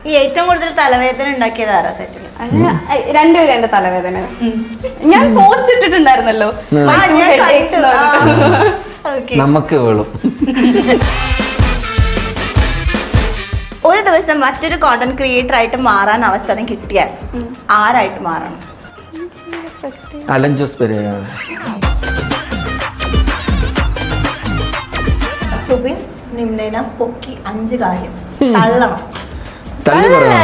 ഈ ഏറ്റവും കൂടുതൽ തലവേദന ഉണ്ടാക്കിയത് ആരാ സെറ്റിൽ? രണ്ടുപേരും എന്റെ തലവേദന. ഞാൻ പോസ്റ്റ് ഇട്ടിട്ടുണ്ടായിരുന്നല്ലോ. നമുക്ക് വേളും. ഒരു ദിവസം മറ്റൊരു കോണ്ടന്റ് ക്രിയേറ്റർ ആയിട്ട് മാറാൻ അവസരം കിട്ടിയാൽ ആരായിട്ട് മാറണം? അലൻ ജോസ് പെരേര. സുബിൻ നിമ്നേനെ പൊക്കി 5 കാര്യം തള്ളണം.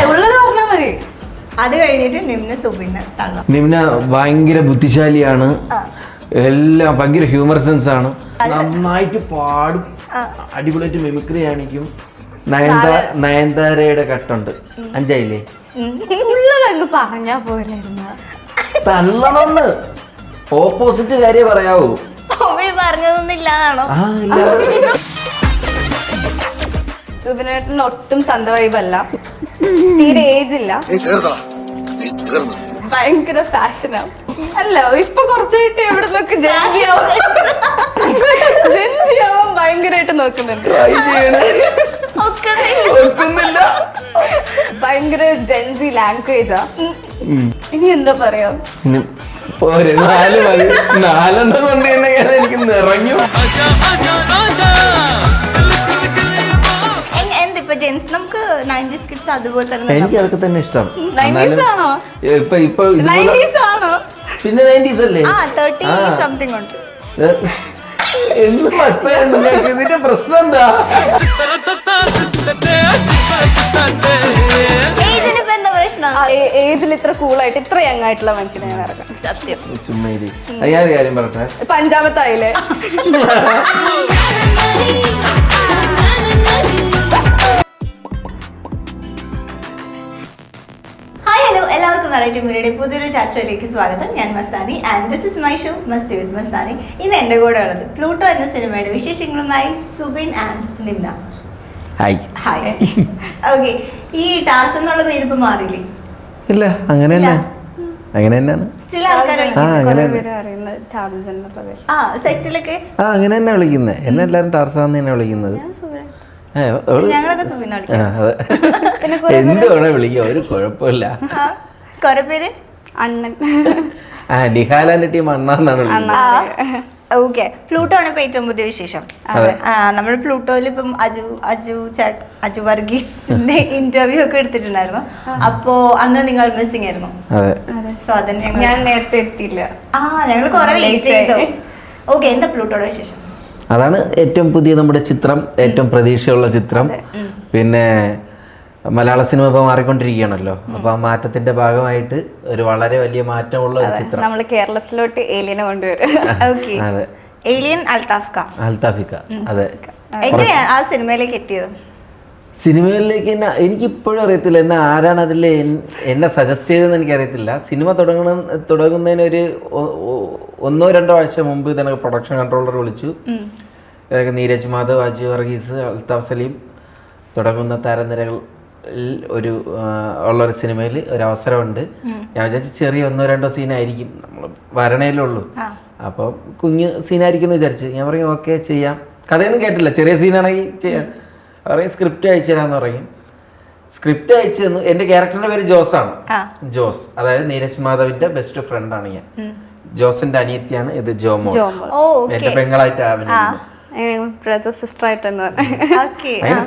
ഉള്ളത് പറഞ്ഞാൽ മതി. അത് കഴിഞ്ഞിട്ട് നിമ്ന സുബിനെ തള്ളണം. നിമ്ന ഭയങ്കര ബുദ്ധിശാലിയാണ്, എല്ലാം ഭയങ്കര ഹ്യൂമർ സെൻസ് ആണ്, നന്നായിട്ട് പാടും, അടിപൊളിയായിട്ട് മിമിക്രി കാണിക്കും. നയൻതാരയുടെ കട്ടുണ്ട് 5 ഉള്ളതങ്ങ് പറഞ്ഞാ പോരായിരുന്നു. തള്ളണമെന്ന് ഓപ്പോസിറ്റ് കാര്യം പറയാവൂ. പറഞ്ഞതൊന്നും ഇല്ലാതാണോ? സുബിനേട്ടന് ഒട്ടും തന്ത വൈബല്ല, തീരെ ഏജ് ഇല്ല, ഭയങ്കര ഫാഷനാണ്. അല്ല ഇപ്പൊ കുറച്ചായിട്ട് എവിടെ നോക്ക് ജെൻസിയാവാൻ ഭയങ്കരമായിട്ട് നോക്കുന്നുണ്ട്. ഭയങ്കര ജെൻസി ലാംഗ്വേജാ. ഇനി എന്താ പറയാ, 4 കൊണ്ട് എനിക്ക് നിറഞ്ഞു. ജെൻസ് നമുക്ക് 90s കിഡ്സ് അതുപോലെ തന്നെ. എനിക്ക് അതൊക്കെ തന്നെ ഇഷ്ടം. 90s ആണോ? ഇപ്പൊ 90s ആണോ? പിന്നെ 90s അല്ലേ? 30 സംതിങ് ഉണ്ട്. ഇതിന്റെ പ്രശ്നം എന്താ? ഏജിൽ ഇത്ര കൂളായിട്ട് ഇത്ര യങ് ആയിട്ടുള്ള മനുഷ്യനെ ഞാൻ ഇറക്കാം. സത്യം. ചുമ്മാരി ഞാൻ കാര്യം പറഞ്ഞേ, 5ാമത്തെ ആയില്ലേ? എല്ലാവർക്കും വെറൈറ്റി മീഡിയയുടെ പുതിയൊരു ചർച്ചയിലേക്ക് സ്വാഗതം. ഞാൻ Mastani and this is my show Masti with Mastani. ഇന്ന് എൻ്റെ കൂടെ ഉള്ളത് പ്ലൂട്ടോ എന്ന സിനിമയുടെ വിശേഷങ്ങളുമായി Subin and Nimna. Hi. Hi. Okay, ഈ ടാസ് എന്നുള്ള പേര് ഇപ്പൊ മാറിയില്ലേ? ഇല്ല, അങ്ങനെ തന്നെയാണ്. സ്റ്റിൽ ആൾക്കാർ സെറ്റിലൊക്കെ അങ്ങനെ തന്നെ വിളിക്കുന്നത്. എന്നെ എല്ലാരും ടാർസാന്ന് തന്നെ വിളിക്കുന്നത്. ഞങ്ങളൊക്കെ സുബിൻ എന്ത് വേണേ വിളിക്കുക, ഒരു കുഴപ്പമില്ല. കൊറേ പേര് അണ്ണൻ, ഡിഹാലാൻഡ് ടീം അണ്ണാന്നാണ് വിളിക്കുന്നത്. ഓക്കെ, പ്ലൂട്ടോ ആണ് ഇപ്പൊ ഏറ്റവും പുതിയ വിശേഷം. നമ്മൾ പ്ലൂട്ടോയിൽ ഇപ്പം അജു വർഗീസിന്റെ ഇന്റർവ്യൂ ഒക്കെ എടുത്തിട്ടുണ്ടായിരുന്നു. അപ്പോ അന്ന് നിങ്ങൾ മിസ്സിംഗ് ആയിരുന്നു. സോ അതന്നെ ഞാൻ നേരത്തെ എത്തിയില്ല. ഞങ്ങൾ കുറെ വെയിറ്റ് ചെയ്തു. ഓക്കെ, എന്താ പ്ലൂട്ടോയുടെ വിശേഷം? അതാണ് ഏറ്റവും പുതിയ നമ്മുടെ ചിത്രം, ഏറ്റവും പ്രതീക്ഷയുള്ള ചിത്രം. പിന്നെ മലയാള സിനിമ ഇപ്പോൾ മാറിക്കൊണ്ടിരിക്കുകയാണല്ലോ, അപ്പൊ ആ മാറ്റത്തിന്റെ ഭാഗമായിട്ട് ഒരു വളരെ വലിയ മാറ്റമുള്ള ഒരു ചിത്രം നമ്മൾ കേരളത്തിലോട്ട് ഏലിയനെ കൊണ്ടുവരും. അതെ, ഏലിയൻ അൽത്താഫിക്ക. അതെ. എങ്ങനെയാ ആ സിനിമയിലേക്ക് എത്തിയത്? സിനിമയിലേക്ക് എനിക്ക് ഇപ്പോഴും അറിയത്തില്ല എന്നെ ആരാണ് അതിൽ എന്നെ സജസ്റ്റ് ചെയ്തതെന്ന് എനിക്കറിയത്തില്ല. സിനിമ തുടങ്ങുന്നതിന് ഒരു 1-2 ആഴ്ച മുമ്പ് ഇതെനിക്ക് പ്രൊഡക്ഷൻ കൺട്രോളർ വിളിച്ചു. ഇതൊക്കെ നീരജ് മാധവ്, അജു വർഗീസ്, അൽത്താഫ് സലീം തുടങ്ങുന്ന താരനിരകൾ ഒരു ഉള്ളൊരു സിനിമയിൽ ഒരു അവസരമുണ്ട്. ഞാൻ വിചാരിച്ചു ചെറിയ 1-2 സീനായിരിക്കും, നമ്മൾ വരണേലുള്ളൂ, അപ്പം കുഞ്ഞ് സീനായിരിക്കും എന്ന് വിചാരിച്ചു. ഞാൻ പറയും ഓക്കെ ചെയ്യാം. കഥയൊന്നും കേട്ടില്ല, ചെറിയ സീനാണെങ്കിൽ ചെയ്യാം. പറയും സ്ക്രിപ്റ്റ് അയച്ചു തരാമെന്ന് പറയും. സ്ക്രിപ്റ്റ് അയച്ചു തന്നു. എൻ്റെ ക്യാരക്ടറിൻ്റെ പേര് ജോസാണ്. ജോസ്, അതായത് നീരജ് മാധവിന്റെ ബെസ്റ്റ് ഫ്രണ്ടാണ് ഞാൻ. ജോസിന്റെ അനിയത്തിയാണ് ഇത് ജോമോ, എന്റെ പെങ്ങളായിട്ട്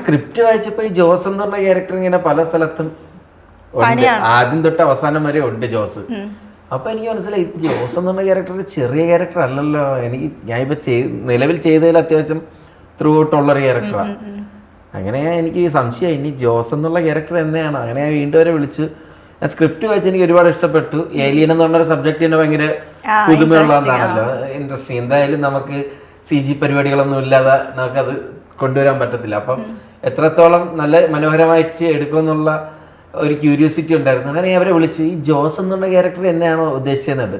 സ്ക്രിപ്റ്റ് വായിച്ചപ്പോ ഈ ജോസ് എന്ന് പറഞ്ഞ ക്യാരക്ടർ ഇങ്ങനെ പല സ്ഥലത്തും ആദ്യം തൊട്ട് അവസാനം വരെ ഉണ്ട് ജോസ്. അപ്പൊ എനിക്ക് മനസ്സിലായി ജോസ് എന്ന് പറഞ്ഞ ക്യാരക്ടർ ചെറിയ ക്യാരക്ടർ അല്ലല്ലോ. ഞാൻ ഇപ്പൊ നിലവിൽ ചെയ്തതിൽ അത്യാവശ്യം ത്രൂ ഔട്ടുള്ളൊരു ക്യാരക്ടറാണ്. അങ്ങനെ എനിക്ക് സംശയമായി ഇനി ജോസ് എന്നുള്ള ക്യാരക്ടർ തന്നെയാണ്. അങ്ങനെ ഞാൻ വീണ്ടും വരെ വിളിച്ചു. ഞാൻ സ്ക്രിപ്റ്റ് വായിച്ച് എനിക്ക് ഒരുപാട് ഇഷ്ടപ്പെട്ടു. ഏലിയൻ എന്ന് പറഞ്ഞൊരു സബ്ജക്റ്റ് തന്നെ ഭയങ്കര പുതുമയുള്ളതാണല്ലോ, ഇൻട്രസ്റ്റിംഗ്. എന്തായാലും നമുക്ക് CG പരിപാടികളൊന്നും ഇല്ലാതെ നമുക്കത് കൊണ്ടുവരാൻ പറ്റത്തില്ല. അപ്പം എത്രത്തോളം നല്ല മനോഹരമായിട്ട് എടുക്കുമെന്നുള്ള ഒരു ക്യൂരിയോസിറ്റി ഉണ്ടായിരുന്നു. അങ്ങനെ അവരെ വിളിച്ചു. ഈ ജോസ് എന്നുള്ള ക്യാരക്ടർ എന്നെയാണോ ഉദ്ദേശിച്ചത്?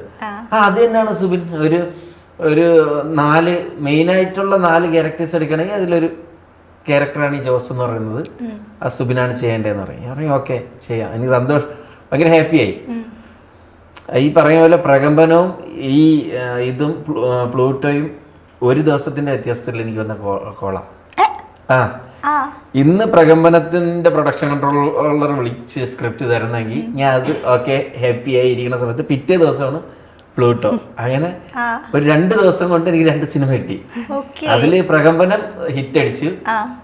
അത് തന്നെയാണ് സുബിൻ. ഒരു 4 മെയിനായിട്ടുള്ള 4 ക്യാരക്ടേഴ്സ് എടുക്കണമെങ്കിൽ അതിലൊരു ക്യാരക്ടറാണ് ഈ ജോസ് എന്ന് പറയുന്നത്. ആ സുബിനാണ് ചെയ്യേണ്ടതെന്ന് പറയും. ഞാൻ പറയും ഓക്കെ ചെയ്യാം. എനിക്ക് സന്തോഷം, ഭയങ്കര ഹാപ്പിയായി. ഈ പറയുന്ന പോലെ പ്രകമ്പനവും ഈ പ്ലൂട്ടോയും ഒരു ദിവസത്തിന്റെ വ്യത്യാസത്തിൽ എനിക്ക് വന്ന കോള. ഇന്ന് പ്രകമ്പനത്തിന്റെ പ്രൊഡക്ഷൻ കൺട്രോളർ വിളിച്ച് സ്ക്രിപ്റ്റ് തരുന്നെങ്കിൽ ഞാൻ അത് ഓക്കെ ഹാപ്പി ആയി ഇരിക്കുന്ന സമയത്ത് പിറ്റേ ദിവസമാണ് പ്ലൂട്ടോ. അങ്ങനെ ഒരു 2 ദിവസം കൊണ്ട് എനിക്ക് 2 സിനിമ കിട്ടി. അതില് പ്രകമ്പനം ഹിറ്റ് അടിച്ചു,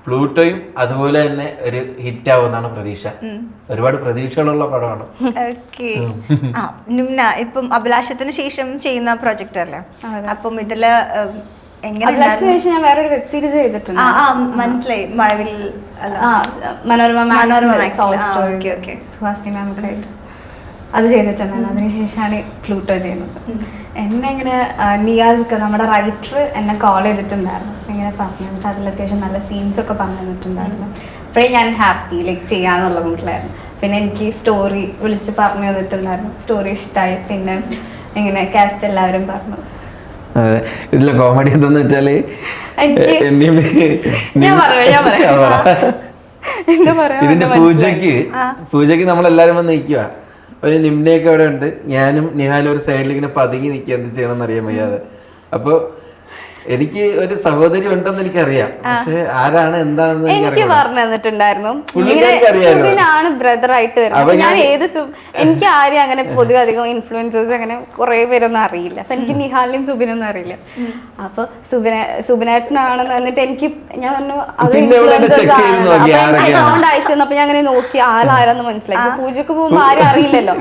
പ്ലൂട്ടോയും അതുപോലെ തന്നെ ഒരു ഹിറ്റ് ആവുമെന്നാണ് പ്രതീക്ഷ. ഒരുപാട് പ്രതീക്ഷകളുള്ള പടമാണ്. നിമ്ന ഇപ്പം അഭിലാഷത്തിന് ശേഷം ചെയ്യുന്ന പ്രൊജക്ട് അല്ലേ, അപ്പം ഇതില് ഞാൻ വേറൊരു വെബ് സീരീസ് ചെയ്തിട്ടുണ്ട്. മനസ്സിലായി, മഴവിൽ മനോരമ സുഹാസിനി മാം ഒക്കെ ആയിട്ട് അത് ചെയ്തിട്ടുണ്ടായിരുന്നു. അതിനുശേഷമാണ് പ്ലൂട്ടോ ചെയ്യുന്നത്. എന്നെ ഇങ്ങനെ നിയാസ് നമ്മുടെ റൈറ്റർ എന്നെ കോൾ ചെയ്തിട്ടുണ്ടായിരുന്നു, ഇങ്ങനെ പറഞ്ഞു അതിൽ അത്യാവശ്യം നല്ല സീൻസ് ഒക്കെ പറഞ്ഞു തന്നിട്ടുണ്ടായിരുന്നു. അപ്പോഴേ ഞാൻ ഹാപ്പി ലൈക്ക് ചെയ്യാന്നുള്ള മൂഡിലായിരുന്നു. പിന്നെ എനിക്ക് സ്റ്റോറി വിളിച്ച് പറഞ്ഞു തന്നിട്ടുണ്ടായിരുന്നു, സ്റ്റോറി ഇഷ്ടമായി. പിന്നെ ഇങ്ങനെ കാസ്റ്റ് എല്ലാവരും പറഞ്ഞു. ഇതിലെ കോമഡി എന്താന്ന് വെച്ചാല് ഇതിന്റെ പൂജക്ക് നമ്മളെല്ലാരും വന്ന് നിൽക്കുക. ഒരു നിമ്നയൊക്കെ അവിടെ ഉണ്ട്, ഞാനും നിഹാലും ഒരു സൈഡിൽ ഇങ്ങനെ പതുങ്ങി നിൽക്കുക, എന്ത് ചെയ്യണമെന്ന് അറിയാൻ വയ്യാതെ. അപ്പൊ എനിക്ക് ഒരു സഹോദരി ഉണ്ടെന്ന് എനിക്കറിയാം, പക്ഷെ ആരാണ് എന്താണെന്ന് എനിക്ക് പറഞ്ഞു തന്നിട്ടുണ്ടായിരുന്നു. സുബിനാണ് ബ്രദർ ആയിട്ട് വരുന്നത്. ഞാൻ എനിക്ക് ആരെയും അങ്ങനെ പൊതുവെ അധികം ഇൻഫ്ലുവൻസേഴ്സ് അങ്ങനെ കുറെ പേരൊന്നും അറിയില്ല. അപ്പൊ എനിക്ക് നിഹാലിനും സുബിനൊന്നും അറിയില്ല. അപ്പൊ സുബിനേട്ടനാണെന്ന് എന്നിട്ട് എനിക്ക് ഞാൻ പറഞ്ഞു അത് ഇൻഫ്ലുവൻസേഴ്സ് ആണ്. അക്കൗണ്ട് അയച്ചു തന്നപ്പോ ഞാൻ അങ്ങനെ നോക്കി ആളാരെന്ന് മനസ്സിലായി. പൂജക്ക് പോകുമ്പോ ആരും അറിയില്ലല്ലോ.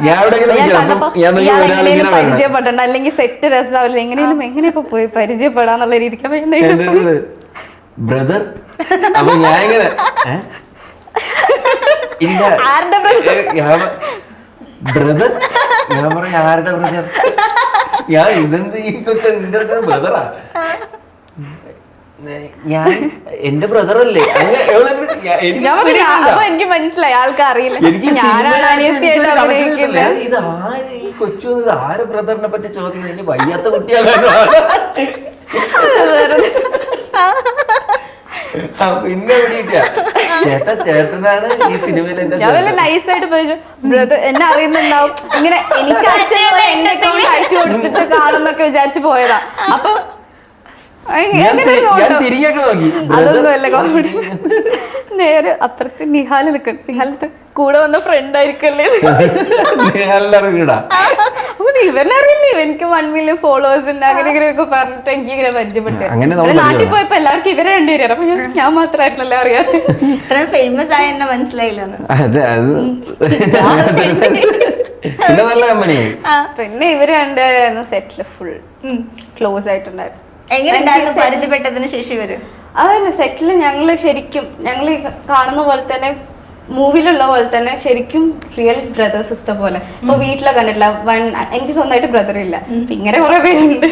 എങ്ങനെയും പരിചയപ്പെടണ്ട, അല്ലെങ്കിൽ സെറ്റ് രസമാവില്ല, എങ്ങനെയപ്പോ പോയി പരിചയപ്പെടാന്നുള്ള രീതിക്ക് ബ്രദർ. അപ്പൊ ഞാൻ ഇങ്ങനെ ബ്രദർ, ഞാൻ പറഞ്ഞ ആരുടെ ബ്രദർ? ഞാൻ ഇതെന്ത് ഈ കൊച്ച നിന്റെ അടുത്ത് ബ്രദറാ? ഞാൻ എന്റെ ബ്രദർ അല്ലേ? എനിക്ക് മനസ്സിലായി, ആൾക്കാർ അറിയില്ല ഇത് ആര് ഈ കൊച്ചു, ഇത് ആര് ബ്രദറിനെ പറ്റി ചോദിക്കുന്നത്? എനിക്ക് വയ്യാത്ത കുട്ടിയാണ്. പിന്നെ ചേട്ടനാണ് ഈ സിനിമയിൽ നൈസായിട്ട് ബ്രദർ എന്നെ അറിയുന്നുണ്ടാവും. ഇങ്ങനെ എനിക്ക് എന്റെ അക്കൗണ്ട് അയച്ചു കൊടുത്തിട്ട് കാണുന്നൊക്കെ വിചാരിച്ചു പോയതാ. അപ്പൊ അതൊന്നുമല്ല കോമഡി. നേരെ അപ്പുറത്ത് നിഹാല് നിൽക്കും. നിഹാലത്ത് കൂടെ വന്ന ഫ്രണ്ട് ആയിരിക്കല്ലേ. അപ്പൊ ഇവനറിയില്ലേ എനിക്ക് 1 million ഫോളോവേഴ്സ് ഉണ്ട്, അങ്ങനെ ഇങ്ങനെയൊക്കെ പറഞ്ഞിട്ട് എനിക്ക് ഇങ്ങനെ പരിചയപ്പെട്ടു. നാട്ടിൽ പോയപ്പോ എല്ലാവർക്കും ഇവരെ രണ്ടുപേരും. അപ്പൊ ഞാൻ മാത്രമായിട്ടല്ലേ അറിയാത്ത. ഇത്രയും ഫേമസ് ആയ എന്നെ മനസ്സിലായില്ല. പിന്നെ ഇവര് രണ്ടുപേരായിരുന്നു സെറ്റില് ഫുൾ ക്ലോസ് ആയിട്ടുണ്ടായിരുന്നു. പരിചയപ്പെട്ടതിന് ശേഷം ഇവര് അതന്നെ സെറ്റില് ഞങ്ങള് ശരിക്കും ഞങ്ങൾ കാണുന്ന പോലെ തന്നെ മൂവിയിലുള്ള പോലെ തന്നെ ശരിക്കും റിയൽ ബ്രദർ സിസ്റ്റർ പോലെ. ഇപ്പൊ വീട്ടിലെ കണ്ടിട്ടില്ല, എനിക്ക് സ്വന്തമായിട്ട് ബ്രദർ ഇല്ല, ഇങ്ങനെ കുറെ പേരുണ്ട്.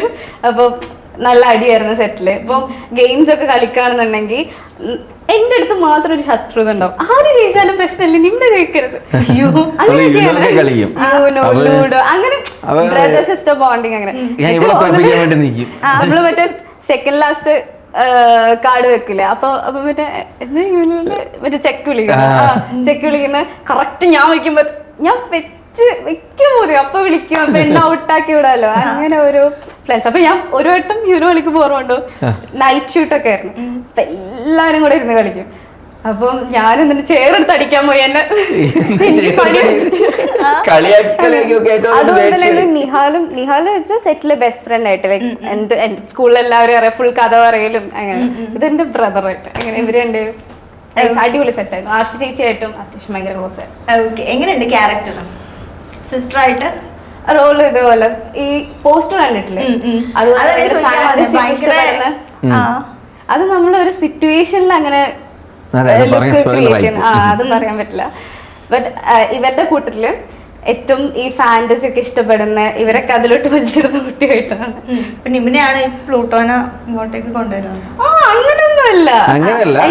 അപ്പൊ നല്ല അടിയായിരുന്നു സെറ്റില്. ഇപ്പൊ ഗെയിംസ് ഒക്കെ കളിക്കുകയാണെന്നുണ്ടെങ്കിൽ എന്റെ അടുത്ത് മാത്രം ഒരു ശത്രുത ഉണ്ടാവും. ആര് ജയിച്ചാലും പ്രശ്നമില്ല, നിന്നെ ജയിക്കരുത്. ലൂഡോ അങ്ങനെ ബ്രദർ സിസ്റ്റർ ബോണ്ടിങ്. അങ്ങനെ നമ്മള് മറ്റേ സെക്കൻഡ് ലാസ്റ്റ് കാർഡ് വെക്കില്ല. അപ്പൊ മറ്റേ ചെക്ക് വിളിക്കുന്ന കറക്റ്റ് ഞാൻ വയ്ക്കുമ്പോ ഞാൻ വെക്കുമ്പോഴേ അപ്പൊ വിളിക്കും. അപ്പൊ എന്നെ ഔട്ടാക്കി വിടാലോ, അങ്ങനെ ഒരു പ്ലാൻസ്. അപ്പൊ ഞാൻ ഒരു വട്ടം യൂനോ കളിക്കുമ്പോ ഓർമ്മ നൈറ്റ് ഷൂട്ടൊക്കെ ആയിരുന്നു. അപ്പൊ എല്ലാരും കൂടെ ഇരുന്ന് കളിക്കും. അപ്പം ഞാൻ എന്നിട്ട് ചേർത്ത് അടിക്കാൻ പോയി എന്നെ പണി വെച്ചിട്ട്. അതുപോലെ തന്നെ നിഹാല് വെച്ചാൽ സെറ്റിലെ ബെസ്റ്റ് ഫ്രണ്ട് ആയിട്ട് ലൈക്ക് എന്റെ സ്കൂളിൽ എല്ലാവരും അറിയാം, ഫുൾ കഥ പറയലും അങ്ങനെ. ഇതെന്റെ ബ്രദറായിട്ട് അങ്ങനെ ഇവര് രണ്ടുപേരും അടിപൊളി സെറ്റായിരുന്നു. ആർഷി ചേച്ചിയായിട്ടും അത്യാവശ്യം ഭയങ്കര ക്ലോസ് ആയിരുന്നു. എങ്ങനെയുണ്ട് ക്യാരക്ടർ സിസ്റ്റർ ആയിട്ട് റോള്? ഇതുപോലെ ഈ പോസ്റ്റർ കണ്ടിട്ടില്ലേ, അത് നമ്മളൊരു സിറ്റുവേഷനിൽ അങ്ങനെ അത് പറയാൻ പറ്റില്ല. ബട്ട് ഇവരുടെ കൂട്ടത്തില് ഏറ്റവും ഈ ഫാന്റസി ഒക്കെ ഇഷ്ടപ്പെടുന്ന ഇവരൊക്കെ അതിലോട്ട് വലിച്ചിടുന്ന കുട്ടിയായിട്ടാണ്. നിമ്നെയാണ് ഈ പ്ലൂട്ടോനെ ഇങ്ങോട്ടേക്ക് കൊണ്ടുവരുന്നത്. അങ്ങനെയൊന്നുമല്ല,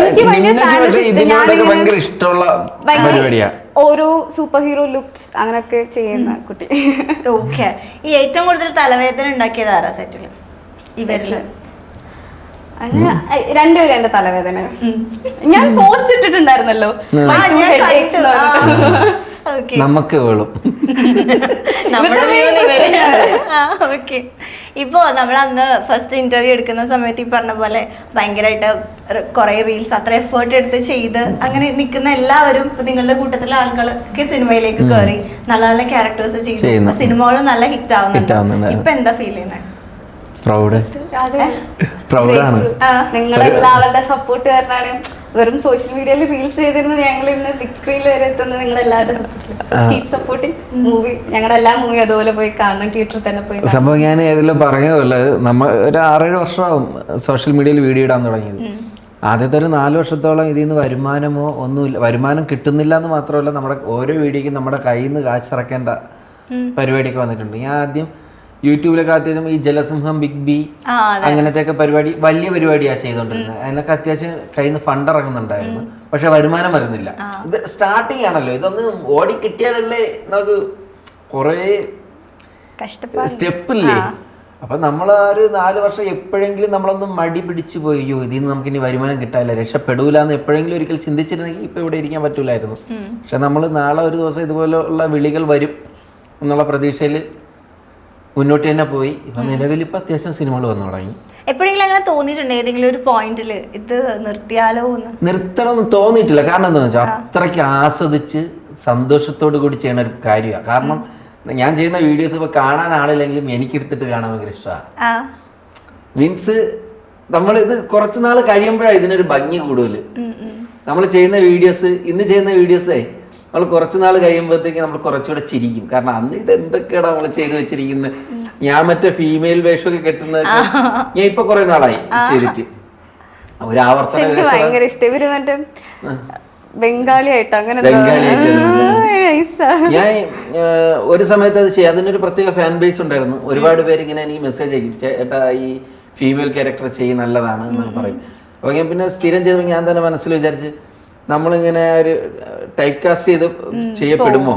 എനിക്ക് ഭയങ്കര ഇഷ്ടമുള്ള ഓരോ സൂപ്പർ ഹീറോ ലുക്സ് അങ്ങനെയൊക്കെ ചെയ്യുന്ന കുട്ടി. ഓക്കെ. ഈ ഏറ്റവും കൂടുതൽ തലവേദന ഉണ്ടാക്കിയത് ആരാ സെറ്റില്? ഇവരില് അങ്ങനെ രണ്ടുപേരും എന്റെ തലവേദന. ഞാൻ പോസ്റ്റ് ഇട്ടിട്ടുണ്ടായിരുന്നല്ലോ, ഓക്കെ നമുക്ക് വേളും. നമ്മുടെ ഓക്കെ. ഇപ്പോ നമ്മൾ അന്ന് ഫസ്റ്റ് ഇന്റർവ്യൂ എടുക്കുന്ന സമയത്ത് ഈ പറഞ്ഞ പോലെ ഭയങ്കരമായിട്ട് കുറെ റീൽസ് അത്ര എഫേർട്ട് എടുത്ത് ചെയ്ത് അങ്ങനെ നിൽക്കുന്ന എല്ലാവരും ഇപ്പൊ നിങ്ങളുടെ കൂട്ടത്തിലെ ആളുകളൊക്കെ സിനിമയിലേക്ക് കയറി നല്ല നല്ല ക്യാരക്ടേഴ്സ് ചെയ്തു, സിനിമകളും നല്ല ഹിറ്റ് ആവുന്നുണ്ട്. ഇപ്പൊ എന്താ ഫീൽ ചെയ്യുന്നത്? നിങ്ങളെല്ലാവരുടെ സപ്പോർട്ട് കാരണമാണ് വെറും സോഷ്യൽ മീഡിയയിൽ റീൽസ് ചെയ്തിരുന്നത് ഞങ്ങൾ ഇന്ന് ബിഗ് സ്ക്രീനിൽ വരെ എത്തുന്നത് നിങ്ങളെല്ലാവരുടെ സപ്പോർട്ടിങ്. മൂവി ഞങ്ങളുടെ എല്ലാ മൂവി അതുപോലെ പോയി കാണണം, തിയേറ്ററിൽ തന്നെ പോയി. സംഭവം ഞാൻ ഏതെല്ലാം പറഞ്ഞതല്ല, നമ്മൾ ഒരു 6-7 വർഷമാവും സോഷ്യൽ മീഡിയയിൽ വീഡിയോ ഇടാൻ തുടങ്ങിയത്. ആദ്യത്തെ ഒരു 4 വർഷത്തോളം ഇതിൽ നിന്ന് വരുമാനമോ ഒന്നുമില്ല, വരുമാനം കിട്ടുന്നില്ല എന്ന് മാത്രമല്ല നമ്മുടെ ഓരോ വീഡിയോയ്ക്കും നമ്മുടെ കയ്യിൽ നിന്ന് കാശിറക്കേണ്ട പരിപാടിയൊക്കെ വന്നിട്ടുണ്ട്. ഞാൻ ആദ്യം യൂട്യൂബിലൊക്കെ അത്യാവശ്യം ഈ ജലസിംഹം, ബിഗ് ബി അങ്ങനത്തെ ഒക്കെ പരിപാടി വലിയ പരിപാടിയാണ് ചെയ്തോണ്ടിരുന്നത്. അതിനൊക്കെ അത്യാവശ്യം കയ്യിൽ നിന്ന് ഫണ്ട് ഇറങ്ങുന്നുണ്ടായിരുന്നു, പക്ഷെ വരുമാനം വരുന്നില്ല. ഇത് സ്റ്റാർട്ടിങ് ആണല്ലോ, ഇതൊന്ന് ഓടി കിട്ടിയാലല്ലേ നമുക്ക് കുറേ സ്റ്റെപ്പില്ലേ. അപ്പൊ നമ്മൾ ഒരു 4 വർഷം എപ്പോഴെങ്കിലും നമ്മളൊന്ന് മടി പിടിച്ചു പോയി, അയ്യോ ഇതിൽ നിന്ന് നമുക്ക് ഇനി വരുമാനം കിട്ടാനില്ല, രക്ഷപ്പെടൂല എന്ന് എപ്പോഴെങ്കിലും ഒരിക്കൽ ചിന്തിച്ചിരുന്നെങ്കിൽ ഇപ്പൊ ഇവിടെ ഇരിക്കാൻ പറ്റൂലായിരുന്നു. പക്ഷെ നമ്മൾ നാളെ ഒരു ദിവസം ഇതുപോലുള്ള വിളികൾ വരും എന്നുള്ള പ്രതീക്ഷയിൽ മുന്നോട്ട് തന്നെ പോയി. ഇപ്പൊ നിലവിൽ ഇപ്പൊ അത്യാവശ്യം സിനിമകൾ വന്നു തുടങ്ങി. എപ്പോഴെങ്കിലും അങ്ങനെ തോന്നിയിട്ടുണ്ട് ഏതെങ്കിലും ഒരു പോയിന്റില് ഇത് നിർത്തിയാലോ എന്ന്? നിർത്തണമെന്ന് തോന്നിയിട്ടില്ല. കാരണം എന്താണെന്ന് വെച്ചാൽ അത്രയ്ക്ക് ആസ്വദിച്ച് സന്തോഷത്തോടു കൂടി ചെയ്യുന്ന ഒരു കാര്യമാണ്. കാരണം ഞാൻ ചെയ്യുന്ന വീഡിയോസ് ഇപ്പൊ കാണാൻ ആളില്ലെങ്കിലും എനിക്കെടുത്തിട്ട് കാണാൻ ഭയങ്കര ഇഷ്ടമാണ്. മീൻസ് നമ്മളിത് കുറച്ച് നാൾ കഴിയുമ്പോഴാണ് ഇതിനൊരു ഭംഗി കൂടുതൽ. നമ്മൾ ചെയ്യുന്ന വീഡിയോസ്, ഇന്ന് ചെയ്യുന്ന വീഡിയോസേ നമ്മൾ കുറച്ച് നാൾ കഴിയുമ്പോഴത്തേക്ക് നമ്മൾ കുറച്ചുകൂടെ ചിരിക്കും. കാരണം അന്ന് ഇത് എന്തൊക്കെയാണ് നമ്മൾ ചെയ്തു വെച്ചിരിക്കുന്നത്. ഞാൻ മറ്റേ ഫീമെയിൽ വേഷമൊക്കെ കെട്ടുന്നത് ഞാൻ ഇപ്പൊ കുറെ നാളായി ചെയ്തിട്ട്. ഒരു ആവർത്തന ഭയങ്കര ഇഷ്ടം. ഇവര് മറ്റേ ബംഗാളിയായിട്ട് അങ്ങനെ ഞാൻ ഒരു സമയത്ത് അത് ചെയ്യാം. അതിനൊരു പ്രത്യേക ഫാൻ ബേസ് ഉണ്ടായിരുന്നു. ഒരുപാട് പേര് ഇങ്ങനെ എനിക്ക് മെസ്സേജ് അയക്കും, ചേട്ടാ ഈ ഫീമെയിൽ ക്യാരക്ടർ ചെയ്യും നല്ലതാണ് എന്നൊക്കെ പറയും. അപ്പൊ ഞാൻ പിന്നെ സ്ഥിരം ചെയ്തപ്പോൾ ഞാൻ തന്നെ മനസ്സിൽ വിചാരിച്ച് നമ്മളിങ്ങനെ ഒരു ടൈപ്പ് കാസ്റ്റ് ചെയ്ത് ചെയ്യപ്പെടുമോ,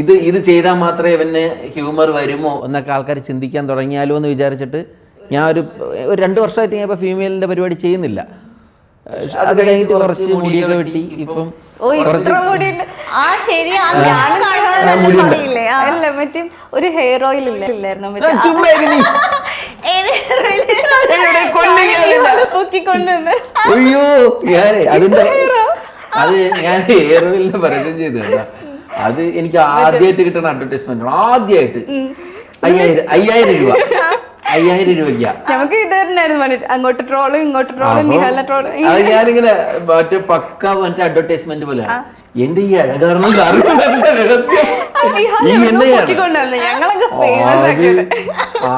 ഇത് ചെയ്താൽ മാത്രമേ ഇവന് ഹ്യൂമർ വരുമോ എന്നൊക്കെ ആൾക്കാർ ചിന്തിക്കാൻ തുടങ്ങിയാലോ എന്ന് വിചാരിച്ചിട്ട് ഞാൻ ഒരു 2 വർഷമായിട്ട് ഞാൻ ഇപ്പൊ ഫീമെയിലിന്റെ പരിപാടി ചെയ്യുന്നില്ല. അത് കഴിഞ്ഞിട്ട് കുറച്ച് മുടിയൊക്കെ വെട്ടി ഇപ്പം മറ്റേ ഒരു ഹെയർ ഓയിൽ ഇല്ലായിരുന്നു അയ്യോ അത് ഞാൻ ഹെയർ ഓയിലിന്റെ പരസ്യം ചെയ്തതാ. അത് എനിക്ക് ആദ്യമായിട്ട് കിട്ടുന്ന അഡ്വർടൈസ്മെന്റ്, ആദ്യമായിട്ട് 5000 രൂപ. 5000 രൂപയ്ക്കാ. നമുക്ക് ഇത് തന്നെയായിരുന്നു പറഞ്ഞിട്ട് അങ്ങോട്ട് ട്രോളും ഇങ്ങോട്ട് ട്രോളും നിഹാലിനെ ട്രോളും. അത് ഞാനിങ്ങനെ മറ്റേ പക്ക മറ്റേ അഡ്വർടൈസ്മെന്റ് പോലെ എന്റെ ഈ അഴകാരണം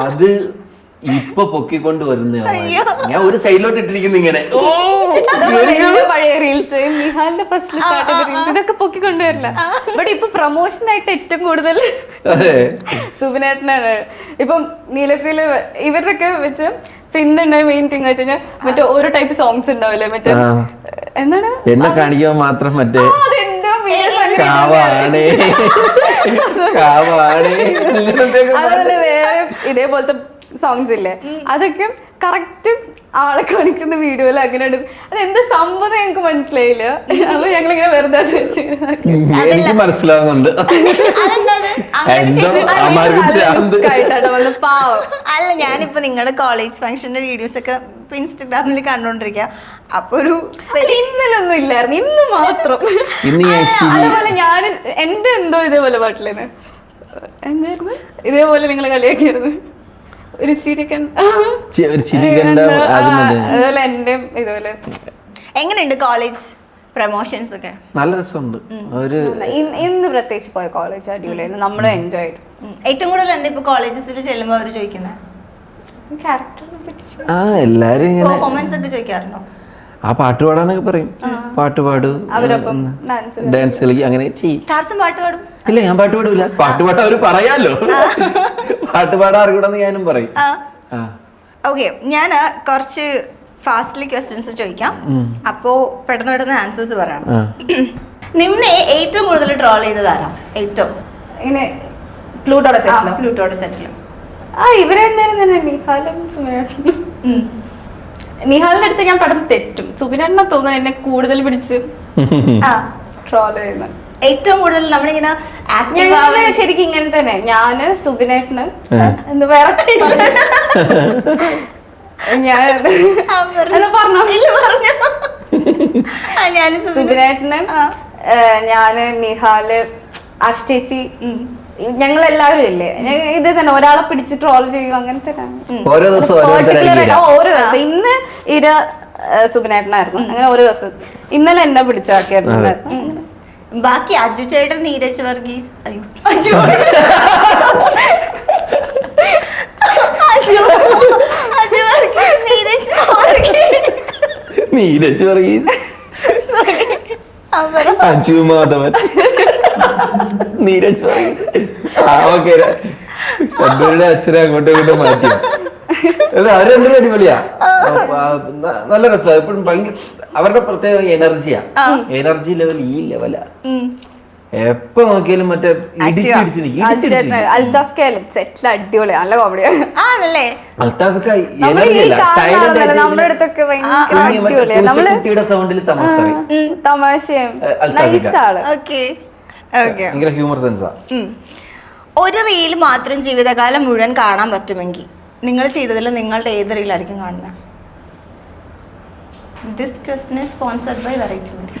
അത് ഇപ്പൊ പൊക്കിക്കൊണ്ട് വരുന്നതാണ്. ഞാൻ ഒരു സൈഡിലോട്ട് ഇട്ടിരിക്കുന്നു ഇങ്ങനെ. പഴയ റീൽസ്, നിഹാലിന്റെ ഫസ്റ്റ് സ്റ്റാർട്ട് ചെയ്ത റീൽസ് ഇതൊക്കെ പൊക്കിക്കൊണ്ടുവരില്ല. ബട്ട് ഇപ്പൊ പ്രൊമോഷൻ ആയിട്ട് ഏറ്റവും കൂടുതൽ സുബിനേട്ടനാണ്. ഇപ്പം നീലക്കുയില് ഇവരുടെയൊക്കെ വെച്ച് പിന്നുണ്ടായ മെയിൻ തിങ് വെച്ച് കഴിഞ്ഞാൽ മറ്റേ ഓരോ ടൈപ്പ് സോങ്സ് ഉണ്ടാവില്ലേ, മറ്റേ എന്താണ് എന്നെ കാണിക്കാൻ മാത്രം മറ്റേ അതുപോലെ വേറെ ഇതേപോലത്തെ സോങ്സ് ഇല്ലേ, അതൊക്കെ കറക്റ്റ് ആളെ കാണിക്കുന്ന വീഡിയോയിൽ അങ്ങനെ അതെന്താ സംഭവം ഞങ്ങൾക്ക് മനസ്സിലായില്ല. അപ്പൊ ഞങ്ങളിങ്ങനെ വെറുതെ എനിക്ക് മനസ്സിലാവുന്നുണ്ട്. പാവം. അല്ല, ഞാനിപ്പോ നിങ്ങളുടെ കോളേജ് ഫംഗ്ഷന്റെ വീഡിയോസ് ഒക്കെ ഇപ്പൊ ഇൻസ്റ്റഗ്രാമിൽ കണ്ടോണ്ടിരിക്കുക. അപ്പൊ ഒരു ഇന്നലൊന്നും ഇല്ലായിരുന്നു, ഇന്ന് മാത്രം. അതുപോലെ ഞാൻ എന്റെ എന്തോ ഇതേപോലെ പാട്ടിലേന്ന് എന്തായിരുന്നു ഇതേപോലെ നിങ്ങൾ കളിയാക്കിയായിരുന്നു ഒരു ചിരിക്കൻ. അതുപോലെ എന്റെ ഇതുപോലെ. എങ്ങനെയുണ്ട് കോളേജ് പ്രൊമോഷൻസ് ഒക്കെ? നല്ല രസമുണ്ട്. ഇന്ന് പ്രത്യേകിച്ച് പോയ കോളേജ് അടിപൊളിയായിരുന്നു, നമ്മൾ എൻജോയ് ചെയ്തു. ഏറ്റവും കൂടുതൽ എന്താ ഇപ്പൊ കോളേജസിൽ ചെല്ലുമ്പോ അവര് ചോദിക്കുന്നത്? എല്ലാരും പെർഫോമൻസ് ഒക്കെ ചോദിക്കാറുണ്ടോ? ആ പാട്ട് പാടാനൊക്കെ പറയും, പാട്ട് പാടൂ, ഡാൻസ് കളിക്കും, അങ്ങനെ ചെയ്യും. പാട്ട് പാടും? ഇല്ല, ഞാൻ പാട്ട് പാടൂല. പാട്ട് പാടാൻ അവര് പറയാലോ, പാട്ട് പാടാൻ അറിയണമെന്ന് ഞാനും പറയും. ഓക്കെ, ഞാൻ കുറച്ച് ഫാസ്റ്റ്ലി ക്വസ്റ്റ്യൻസ് ചോദിക്കാം, അപ്പോ പെട്ടെന്ന് ആൻസേഴ്സ് പറയാം. നിന്നെ ഏറ്റവും കൂടുതൽ ട്രോൾ ചെയ്തത് ആരാ? ഏറ്റവും ഇങ്ങനെ പ്ലൂട്ടോയുടെ സെറ്റിലും ഇവരെന്നായിരുന്നു തന്നെ നിഹാലും സുബിനേട്ടനും. നിഹാലിന്റെ അടുത്ത് ഞാൻ പടം തെറ്റും, സുബിനേട്ടനെ തോന്നുന്നു എന്നെ കൂടുതൽ പിടിച്ച് ട്രോൾ ചെയ്യുന്നത്. ഏറ്റവും കൂടുതൽ നമ്മളിങ്ങനെ ആക്റ്റീവ് ഞങ്ങള് ശരിക്കും ഇങ്ങനെ തന്നെ. ഞാന് സുബിനേട്ടന് എന്ത് വേറെ ഞാൻ പറഞ്ഞോ സുബിനേട്ടന്, ഞാന്, നിഹാല്, ആഷ് ചേച്ചി, ഞങ്ങളെല്ലാവരും ഇല്ലേ ഇത് തന്നെ ഒരാളെ പിടിച്ച് ട്രോൾ ചെയ്യും അങ്ങനത്തെ ഓരോ ദിവസം. ഇന്ന് സുബിനേട്ടനായിരുന്നു, അങ്ങനെ ഓരോ ദിവസം. ഇന്നലെ എന്നെ പിടിച്ചാക്കിയായിരുന്നു. ബാക്കി അജു ചേട്ടൻ, നീരജ് വർഗീസ്, അയ്യോ നീരജ് വർഗീസ്, അജു മാധവൻ, നീരജ് വർഗീസ്. ഓക്കെ, രണ്ടുപേരുടെ അച്ഛനെ അങ്ങോട്ടും ഇങ്ങോട്ടും മാറ്റിയ അവരെന്തൊരു അടിപൊളിയാ. നല്ല രസമാണ്. എപ്പോഴും ഭയങ്കര അവരുടെ പ്രത്യേക എനർജിയാ. എനർജി ലെവൽ ഈ ലെവലാ. എപ്പോ നോക്കിയാലും മറ്റേ അടിപൊളിയാണ്, നല്ല കോമഡിയാണ്. കുട്ടിയുടെ സൗണ്ടിൽ തമാശയും ഹ്യൂമർ സെൻസാ. ഒരു റീൽ മാത്രം ജീവിതകാലം മുഴുവൻ കാണാൻ പറ്റുമെങ്കിൽ നിങ്ങൾ ചെയ്തതിൽ നിങ്ങളുടെ ഏത് റീലായിരിക്കും കാണുന്നത്? This question is sponsored by Variety Media.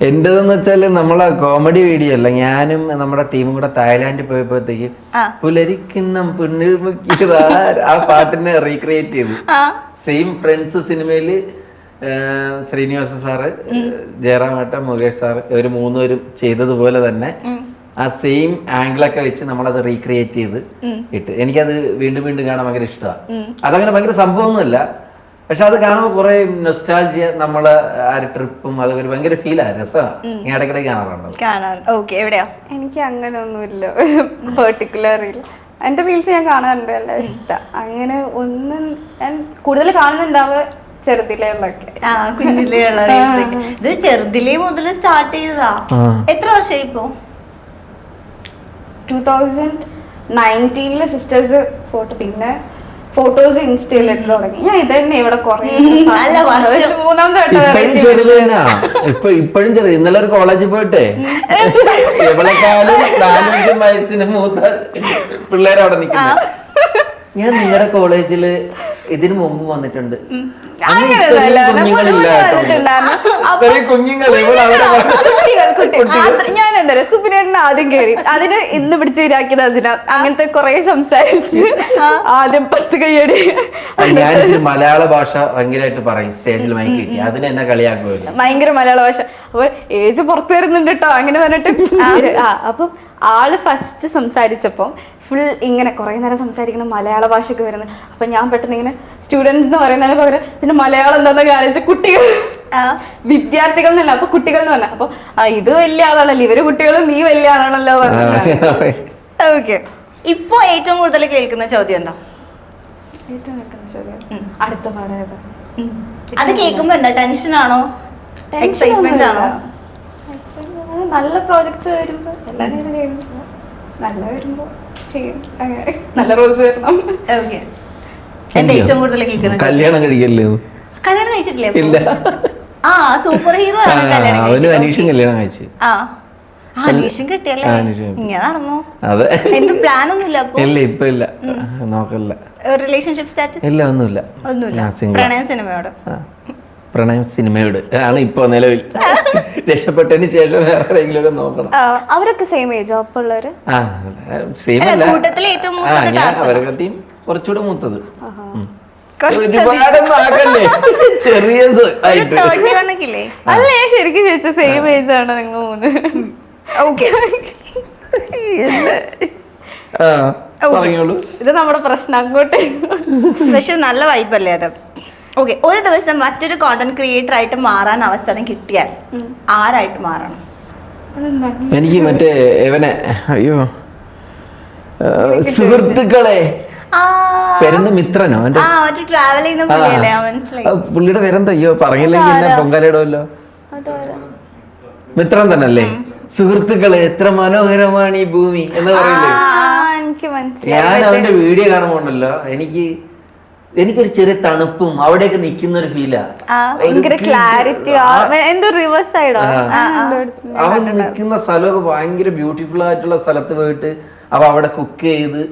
എന്റേതെന്ന് വെച്ചാല് നമ്മളെ കോമഡി വീഡിയോ അല്ല, ഞാനും നമ്മുടെ ടീമും കൂടെ തായ്ലാൻഡിൽ പോയപ്പോഴത്തേക്ക് പുലരിക്കിണ്ണം പെണ്ണുമുക്കിയതാ ആ പാട്ടിനെ റീക്രിയേറ്റ് ചെയ്തു. സെയിം ഫ്രണ്ട്സ് സിനിമയില് ശ്രീനിവാസ സാറ്, ജയറാമേട്ടൻ, മുകേഷ് സാറ് ഇവര് മൂന്നുപേരും ചെയ്തതുപോലെ തന്നെ ആ സെയിം ആംഗിളൊക്കെ വെച്ച് നമ്മളത് റീക്രിയേറ്റ് ചെയ്ത് ഇട്ട്. എനിക്കത് വീണ്ടും വീണ്ടും കാണാൻ ഭയങ്കര ഇഷ്ടമാണ്. അതങ്ങനെ ഭയങ്കര സംഭവമൊന്നുമല്ല, പക്ഷെ അത് കാണുമ്പോൾ കുറെ നൊസ്റ്റാൾജിയ, നമ്മളെ ആ ഒരു ട്രിപ്പും അതൊക്കെ ഭയങ്കര ഫീലാണ്, രസമാണ്. ഞാൻ ഇടയ്ക്കിടയ്ക്ക് കാണാറുണ്ട്. എനിക്ക് അങ്ങനെ ഒന്നുമില്ല പെർട്ടിക്കുലർ റീൽ. എന്റെ റീൽസ് ഞാൻ കാണാറുണ്ട്, എല്ലാം ഇഷ്ടം. അങ്ങനെ ഒന്നും ഞാൻ കൂടുതൽ കാണുന്നുണ്ടാവുക ചെറുതിലെയുള്ളൊക്കെ. കുഞ്ഞിലെയുള്ള റീൽസ്. ഇത് ചെറുതിലേ മുതൽ സ്റ്റാർട്ട് ചെയ്തതാ. എത്ര വർഷമായി ഇപ്പോ? 2019 സിസ്റ്റേഴ്സ് ഫോട്ടോ, പിന്നെ ഫോട്ടോസ് ഇൻസ്റ്റയിൽ ഇട്ട് തുടങ്ങി. ഞാൻ ഇത് തന്നെ ഇവിടെ ഇപ്പോഴും ചെറിയ. ഇന്നലെ ഒരു കോളേജിൽ പോയിട്ടേ എവളെക്കാളും 4-5 വയസ്സിന് മൂത്ത പിള്ളേർ അവിടെ നിൽക്കുന്നത്. ഞാൻ നിങ്ങളുടെ കോളേജില് ഇതിനു മുമ്പ് വന്നിട്ടുണ്ട്. ഞാൻ എന്താ സുബിനേട്ടനെ ആദ്യം കയറി അതിന് ഇന്ന് പിടിച്ച് ഇരാക്കിയത് അതിനാ. അങ്ങനത്തെ കുറെ സംസാരിച്ച് ആദ്യം 10 കയ്യടി. ഞാൻ മലയാള ഭാഷ ഭയങ്കരമായിട്ട് പറയും സ്റ്റേജിൽ മൈക്ക് കിട്ടി, അതിന് എന്നെ കളിയാക്കുമല്ലോ. ഭയങ്കര മലയാള ഭാഷ. അപ്പൊ ഏജ് പുറത്തു വരുന്നുണ്ട് കേട്ടോ അങ്ങനെ പറഞ്ഞിട്ട്. അപ്പം ആള് ഫസ്റ്റ് സംസാരിച്ചപ്പം ഫുൾ ഇങ്ങനെ കുറെ നേരം സംസാരിക്കണം മലയാള ഭാഷയൊക്കെ വരുന്നത്. അപ്പൊ ഞാൻ പെട്ടെന്ന് ഇങ്ങനെ സ്റ്റുഡൻസ് എന്ന് പറയുന്നതിന് പകരം പിന്നെ മലയാളം എന്താണെന്ന് കാണിച്ച കുട്ടികൾ, വിദ്യാർത്ഥികൾ എന്നല്ല, അപ്പൊ കുട്ടികൾ എന്ന് പറഞ്ഞ. അപ്പൊ ഇത് വലിയ ആളാണല്ലോ, ഇവര് കുട്ടികളും നീ വലിയ ആളാണല്ലോ പറഞ്ഞു. ഇപ്പൊ ഏറ്റവും കൂടുതൽ കേൾക്കുന്ന ചോദ്യം എന്താ? ഏറ്റവും കേൾക്കുന്ന ചോദ്യം അടുത്ത പാഠം ഏതാ? അത് കേൾക്കുമ്പോ എന്താ, ടെൻഷൻ ആണോ എക്സൈറ്റ്മെന്റ് ആണോ? നല്ല പ്രോജക്ട്സ് വരുമ്പോ എല്ലാം ഇങ്ങനെ ചെയ്യുന്നു, നല്ല വരുമ്പോ ചെയ്യും, നല്ല റോൾസ് വരണം. ഏറ്റവും കൂടുതൽ കേൾക്കുന്ന കല്യാണം കഴിക്കല്ലേ? കല്യാണം കഴിച്ചിട്ടില്ലേ? ആ സൂപ്പർ ഹീറോ ആണ് കല്യാണം കഴിച്ചു. അനീഷും കിട്ടിയല്ലേ? ഇങ്ങനെ നടന്നു. എന്ത് പ്ലാൻ ഒന്നുമില്ല? ഇപ്പൊ ഇല്ല, നോക്കല്ല. റിലേഷൻഷിപ്പ് സ്റ്റാറ്റസ് ഇല്ല, ഒന്നുമില്ല. പ്രണയ സിനിമയോട് പ്രണയം സിനിമയോട് ആണ് ഇപ്പൊ നിലവിൽ. രക്ഷപ്പെട്ടതിന് ശേഷം വേറെ നോക്കണം. അവരൊക്കെ സെയിം ഏജ് ഉള്ളവര്? അവരെക്കാട്ടിയും കുറച്ചുകൂടെ മൂത്തത്. ഒരുപാടൊന്നും ആക്കല്ലേ, ചെറിയത് അല്ലേ? ശരിക്കും ചോദിച്ച സെയിം ഏജ് ആണ് നിങ്ങൾ മൂന്ന്. ഇത് നമ്മുടെ പ്രശ്നം അങ്ങോട്ട്. പക്ഷെ നല്ല വൈബല്ലേ അത്. ഓക്കെ, ഒരു ദിവസം മറ്റൊരു കോണ്ടന്റ് ക്രിയേറ്റർ ആയിട്ട് മാറാൻ അവസരം കിട്ടിയാൽ ആരായിട്ട് മാറണം? എനിക്ക് മറ്റേ ഇവനെ, അയ്യോ സുഹൃത്തുക്കളെ, പെരന്ത മിത്രനോ ട്രാവൽ ചെയ്യുന്ന പുള്ളിയുടെ പേരെന്താ? അയ്യോ പറഞ്ഞില്ലെങ്കിൽ എന്നെ പൊങ്കാലയിടുമല്ലോ. മിത്രൻ തന്നല്ലേ? സുഹൃത്തുക്കളെ, എത്ര മനോഹരമാണ് ഈ ഭൂമി എന്ന് പറയില്ലേ? ഞാൻ അവന്റെ വീഡിയോ കാണുമ്പോണ്ടല്ലോ എനിക്ക് എനിക്കൊരു ചെറിയ തണുപ്പും അവിടെയൊക്കെ നിൽക്കുന്ന ഒരു ഫീലാ. ഭയങ്കര ക്ലാരിറ്റി, എന്തോ റിവേഴ്സ് സൈഡോ അവൻ നിൽക്കുന്ന സ്ഥലമൊക്കെ ഭയങ്കര ബ്യൂട്ടിഫുൾ ആയിട്ടുള്ള സ്ഥലത്ത് പോയിട്ട് അവ അവിടെ കുക്ക് ചെയ്ത്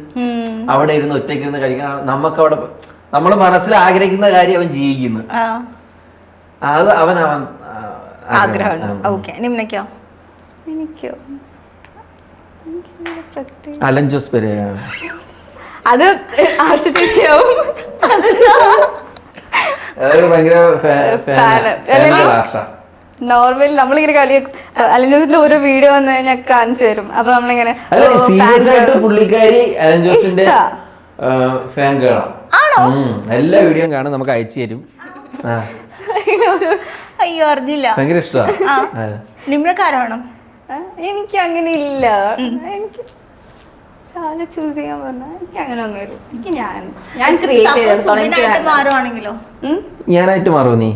അവിടെ ഇരുന്ന് ഒറ്റയ്ക്ക് ഇരുന്ന് കഴിക്കണം. നമുക്ക് അവിടെ നമ്മള് മനസ്സിൽ ആഗ്രഹിക്കുന്ന കാര്യം അവൻ ജീവിക്കുന്നു. അത് അവൻ ആഗ്രഹമാണ്. ഓക്കെ, നിമ്നയ്ക്കോ? എനിക്കോ അലൻ ജോസ് പെരേര. അത് ആർഷിച്ചാവും നോർമൽ നമ്മളിങ്ങനെ കളിയാക്കും. അലൻ ഓരോ വീഡിയോ വന്നു കഴിഞ്ഞാൽ കാണിച്ചു തരും. അപ്പൊ നമ്മളിങ്ങനെ പുള്ളിക്കാരി അലൻ ജോസിന്റെ ഫാൻ ഗേളാ. എല്ലാ വീഡിയോയും കാണാൻ നമുക്ക് അയച്ചു തരും. അയ്യോ, അറിഞ്ഞില്ല. ഭയങ്കര ഇഷ്ടമാണ്. നിമ്നക്കാരാണോ? എനിക്ക് അങ്ങനെ ഇല്ല. എനിക്ക് ചൂസ് ചെയ്യാൻ പറഞ്ഞാൽ എനിക്ക് അങ്ങനെ ഒന്നുമില്ല. എനിക്ക് ഞാൻ ക്രിയേറ്റ് ചെയ്ത് മാറുവാണെങ്കിലോ? ഞാനായിട്ട് മാറുമോ നീ?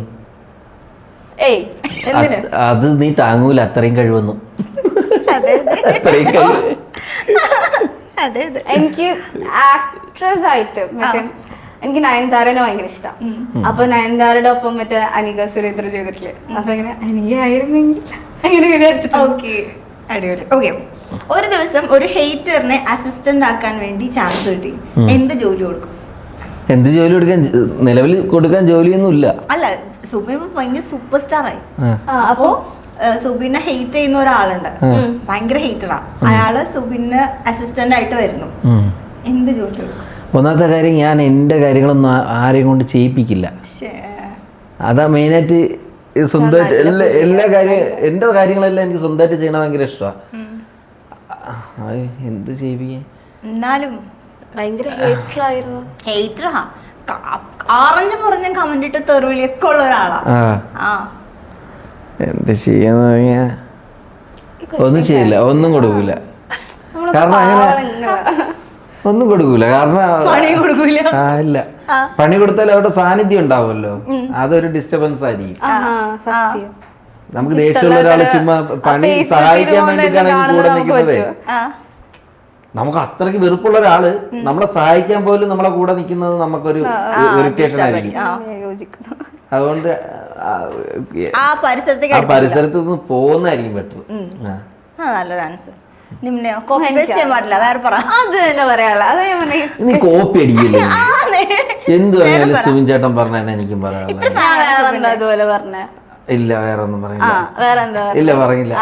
ഏയ്, അത് നീ താങ്ങൂല, അത്രയും കഴിവൊന്നും. എനിക്ക് ആക്ട്രസ് ആയിട്ട് മറ്റേ എനിക്ക് നയൻതാരനെ ഭയങ്കര ഇഷ്ടമാണ്. അപ്പൊ നയൻതാരയുടെ ഒപ്പം മറ്റേ അനിക സുരേന്ദ്ര ചെയ്തിട്ടില്ലേ, അപ്പൊ ഇങ്ങനെ അനിക ആയിരുന്നെങ്കിൽ അങ്ങനെ വിചാരിച്ചിട്ട്. ഓക്കെ, അടിപൊളി. ഓക്കെ, ഒരു ദിവസം ഒരു ഹെയ്റ്ററിനെ അസിസ്റ്റന്റ് ആക്കാൻ വേണ്ടി ചാൻസ് കിട്ടി, എന്ത് ജോലി കൊടുക്കും? എന്ത് ജോലി കൊടുക്കാൻ? നിലവിൽ കൊടുക്കാൻ ജോലിയൊന്നും ഇല്ല. അല്ല, സുബിൻ ഭയങ്കര സൂപ്പർ സ്റ്റാർ ആയി. അപ്പോ സുബിനെ ഹെയ്റ്റ് ചെയ്യുന്ന ഒരാളുണ്ട്, ഭയങ്കര ഹെയ്റ്ററാ. അയാള് സുബിന് അസിസ്റ്റന്റ് ആയിട്ട് വരുന്നു, എന്ത് ജോലി കൊടുക്കും? ഒന്നാമത്തെ കാര്യം, ഞാൻ എൻ്റെ കാര്യങ്ങളൊന്നും ആരെയും കൊണ്ട് ചെയ്യിപ്പിക്കില്ല. അതാ മെയിനായിട്ട്. സ്വന്തമായിട്ട് എല്ലാ കാര്യം, എൻ്റെ കാര്യങ്ങളെല്ലാം എനിക്ക് സ്വന്തമായിട്ട് ചെയ്യണ ഭയങ്കര ഇഷ്ടമാണ്. എന്ത് ചെയ്യിപ്പിക്കാൻ? എന്നാലും ഭയങ്കര ഹെയ്റ്ററാ. ആറഞ്ച് മുറിഞ്ഞ കമന്റ് ഇട്ട് തെറിവിളിയൊക്കെ ഉള്ള ഒരാളാ. എന്ത് ചെയ്യാന്ന് പറഞ്ഞാ ഒന്നും ചെയ്യില്ല, ഒന്നും കൊടുക്കൂല. കാരണം അങ്ങനെ ഒന്നും കൊടുക്കൂല. കാരണം ഇല്ല, പണി കൊടുത്താൽ അവിടെ സാന്നിധ്യം ഉണ്ടാവുമല്ലോ, അതൊരു ഡിസ്റ്റർബൻസ് ആയിരിക്കും. നമുക്ക് ദേഷ്യമുള്ള ഒരാള് ചുമ്മാ പണി സഹായിക്കാൻ വേണ്ടിയിട്ടാണ് കൂടെ നിൽക്കുന്നത്. നമുക്ക് അത്രയ്ക്ക് വെറുപ്പുള്ള ഒരാള് നമ്മളെ സഹായിക്കാൻ പോലും നമ്മളെ കൂടെ നിൽക്കുന്നത് നമുക്കൊരു ഇറിറ്റേഷൻ ആയിരിക്കും. അതുകൊണ്ട് ആ പരിസരത്ത് നിന്ന് പോകുന്നതായിരിക്കും ബെറ്റർ. നല്ലൊരു ആൻസർ. വേറെ പറ. അത് തന്നെ പറയാനുള്ള. നീ കോപ്പി അടിക്കില്ലേ? എന്ത് പറഞ്ഞാലും സുബിൻ ചേട്ടൻ പറഞ്ഞാണ് എനിക്കും പറയാനുള്ളത്. അതുപോലെ പറഞ്ഞ ഇല്ല, വേറെ ഒന്നും പറയില്ല. വേറെന്താ? ഇല്ല, പറയില്ല.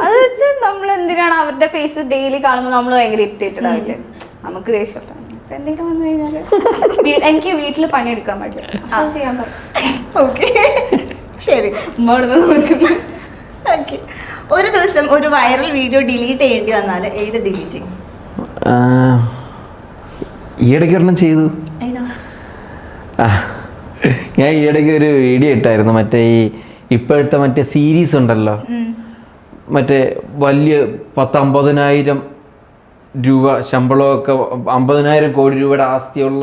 അത് വെച്ച് നമ്മൾ എന്തിനാണ് അവരുടെ ഫേസ് ഡെയിലി കാണുമ്പോൾ നമ്മൾ ഭയങ്കര ഇറിറ്റേറ്റഡ് ആവില്ലേ? നമുക്ക് ദേഷ്യം എന്തെങ്കിലും വന്നു കഴിഞ്ഞാല് എനിക്ക് വീട്ടിൽ പണിയെടുക്കാൻ പറ്റില്ല, അത് ചെയ്യാൻ പറ്റും. ശരി, ഒരു ദിവസം ഒരു വൈറൽ വീഡിയോ ഡിലീറ്റ് ചെയ്യേണ്ടി വന്നാൽ ഏത് ഡിലീറ്റ് ചെയ്യും? ഈയിടയ്ക്ക് ഒരെണ്ണം ചെയ്തു. ഞാൻ ഈയിടയ്ക്ക് ഒരു വീഡിയോ ഇട്ടായിരുന്നു, മറ്റേ ഈ ഇപ്പോഴത്തെ മറ്റേ സീരീസ് ഉണ്ടല്ലോ, മറ്റേ വലിയ 50,000 രൂപ ശമ്പളമൊക്കെ, 50,000 കോടി രൂപയുടെ ആസ്തിയുള്ള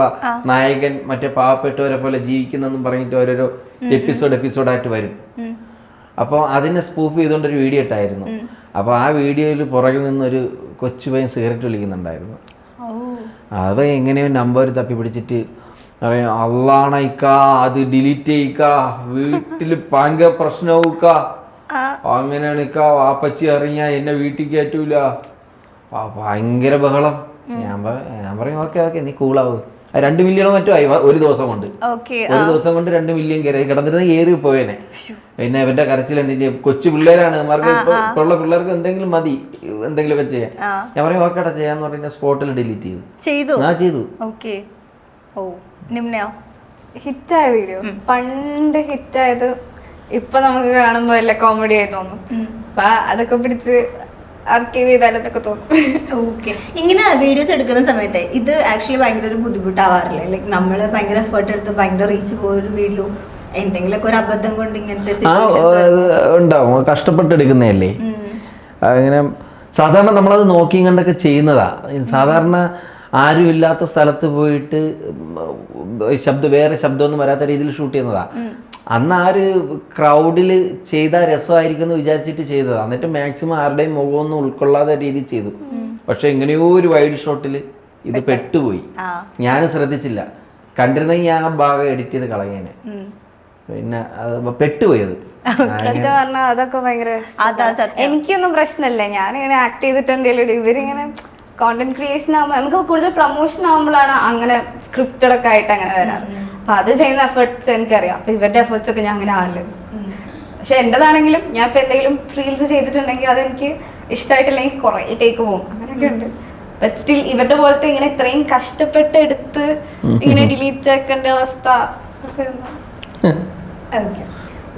നായകൻ മറ്റേ പാവപ്പെട്ടവരെ പോലെ ജീവിക്കുന്നെന്നും പറഞ്ഞിട്ട് ഓരോരോ എപ്പിസോഡായിട്ട് വരും. അപ്പോൾ അതിനെ സ്പൂഫ് ചെയ്തുകൊണ്ടൊരു വീഡിയോ ഇട്ടായിരുന്നു. അപ്പോൾ ആ വീഡിയോയിൽ പുറകിൽ നിന്നൊരു കൊച്ചു പയ്യൻ സിഗരറ്റ് വലിക്കുന്നുണ്ടായിരുന്നു. അത് എങ്ങനെയോ നമ്പർ തപ്പി പിടിച്ചിട്ട് പറയാം, അള്ളാണയിക്ക അത് ഡിലീറ്റ് ചെയ്യിക്ക, വീട്ടിൽ ഭയങ്കര പ്രശ്നവുക്ക, അങ്ങനെയാണ് ഇക്ക, വാപ്പച്ചി അറിഞ്ഞാ എന്നെ വീട്ടിൽ കയറ്റൂല, ഭയങ്കര ബഹളം. ഞാൻ പറയും ഓക്കെ നീ കൂളാവും. 2 മില്യണോ മറ്റോ ആയി ഒരു ദിവസം കൊണ്ട്. 2 മില്യൺ കിടന്നിരുന്ന ഏറി പോയേനെ. പിന്നെ ഇവന്റെ കരച്ചിലുണ്ട്, കൊച്ചു പിള്ളേരാണ്, ഇപ്പൊ ഉള്ള പിള്ളേർക്ക് എന്തെങ്കിലും മതി, എന്തെങ്കിലുമൊക്കെ ചെയ്യാൻ. ഞാൻ പറയും ഓക്കേടാ ചെയ്യാന്ന് പറഞ്ഞ സ്പോട്ടിൽ ഡിലീറ്റ് ചെയ്തു. ഹിറ്റായ വീഡിയോ, പണ്ട് ഹിറ്റായത് ഇപ്പൊ നമുക്ക് കാണുമ്പോ എല്ലാം കോമഡി ആയി തോന്നും. അപ്പൊ അതൊക്കെ പിടിച്ച് ആർക്കൈവ് ചെയ്താലൊക്കെ തോന്നും. ഇങ്ങനെ വീഡിയോസ് എടുക്കുന്ന സമയത്ത് ഇത് ആക്ച്വലി ഭയങ്കര ഒരു ബുദ്ധിമുട്ടാവാറില്ലേ? ലൈക്ക് നമ്മള് ഭയങ്കര എഫേർട്ട് എടുത്ത് ഭയങ്കര റീച്ച് പോയൊരു വീഡിയോ എന്തെങ്കിലുമൊക്കെ ഒരു അബദ്ധം കൊണ്ട് ഇങ്ങനത്തെ ഉണ്ടാവും, കഷ്ടപ്പെട്ടെടുക്കുന്നതല്ലേ. അങ്ങനെ സാധാരണ നമ്മളത് നോക്കിയും കണ്ടൊക്കെ ചെയ്യുന്നതാ. സാധാരണ ആരും ഇല്ലാത്ത സ്ഥലത്ത് പോയിട്ട് വേറെ ശബ്ദമൊന്നും വരാത്ത രീതിയിൽ ഷൂട്ട് ചെയ്യുന്നതാ. അന്ന് ആ ഒരു ക്രൗഡിൽ ചെയ്താൽ രസമായിരിക്കും എന്ന് വിചാരിച്ചിട്ട് ചെയ്തതാ. എന്നിട്ട് മാക്സിമം ആരുടെയും മുഖമൊന്നും ഉൾക്കൊള്ളാത്ത രീതിയിൽ ചെയ്തു. പക്ഷെ എങ്ങനെയോ ഒരു വൈഡ് ഷോട്ടിൽ ഇത് പെട്ടുപോയി. ഞാൻ ശ്രദ്ധിച്ചില്ല, കണ്ടിരുന്നെങ്കിൽ ഞാൻ ആ ഭാഗം എഡിറ്റ് ചെയ്ത് കളയാന്. പിന്നെ പെട്ടുപോയത് സത്യം പറഞ്ഞാൽ അതൊക്കെ ഭയങ്കര എനിക്കൊന്നും പ്രശ്നമില്ല. ഞാനിങ്ങനെ ആക്ട് ചെയ്തിട്ട് എന്തെങ്കിലും ഇവരിങ്ങനെ കോണ്ടന്റ് ക്രിയേഷൻ ആകുമ്പോൾ നമുക്ക് കൂടുതൽ പ്രൊമോഷൻ ആകുമ്പോഴാണ് അങ്ങനെ സ്ക്രിപ്റ്റഡ് ഒക്കെ ആയിട്ട് അങ്ങനെ വരാറ്. അപ്പൊ അത് ചെയ്യുന്ന എഫേർട്സ് എനിക്കറിയാം. അപ്പൊ ഇവരുടെ എഫേർട്സ് ഒക്കെ ഞാൻ അങ്ങനെ ആവില്ല. പക്ഷെ എന്റേതാണെങ്കിലും ഞാൻ ഇപ്പൊ എന്തെങ്കിലും റീൽസ് ചെയ്തിട്ടുണ്ടെങ്കിൽ അതെനിക്ക് ഇഷ്ടമായിട്ടില്ലെങ്കിൽ കുറെ ടേക്ക് പോകും, അങ്ങനെയൊക്കെ ഉണ്ട്. ബട്ട് സ്റ്റിൽ ഇവരുടെ പോലത്തെ ഇങ്ങനെ ഇത്രയും കഷ്ടപ്പെട്ട് എടുത്ത് ഇങ്ങനെ ഡിലീറ്റ് ആക്കേണ്ട അവസ്ഥ.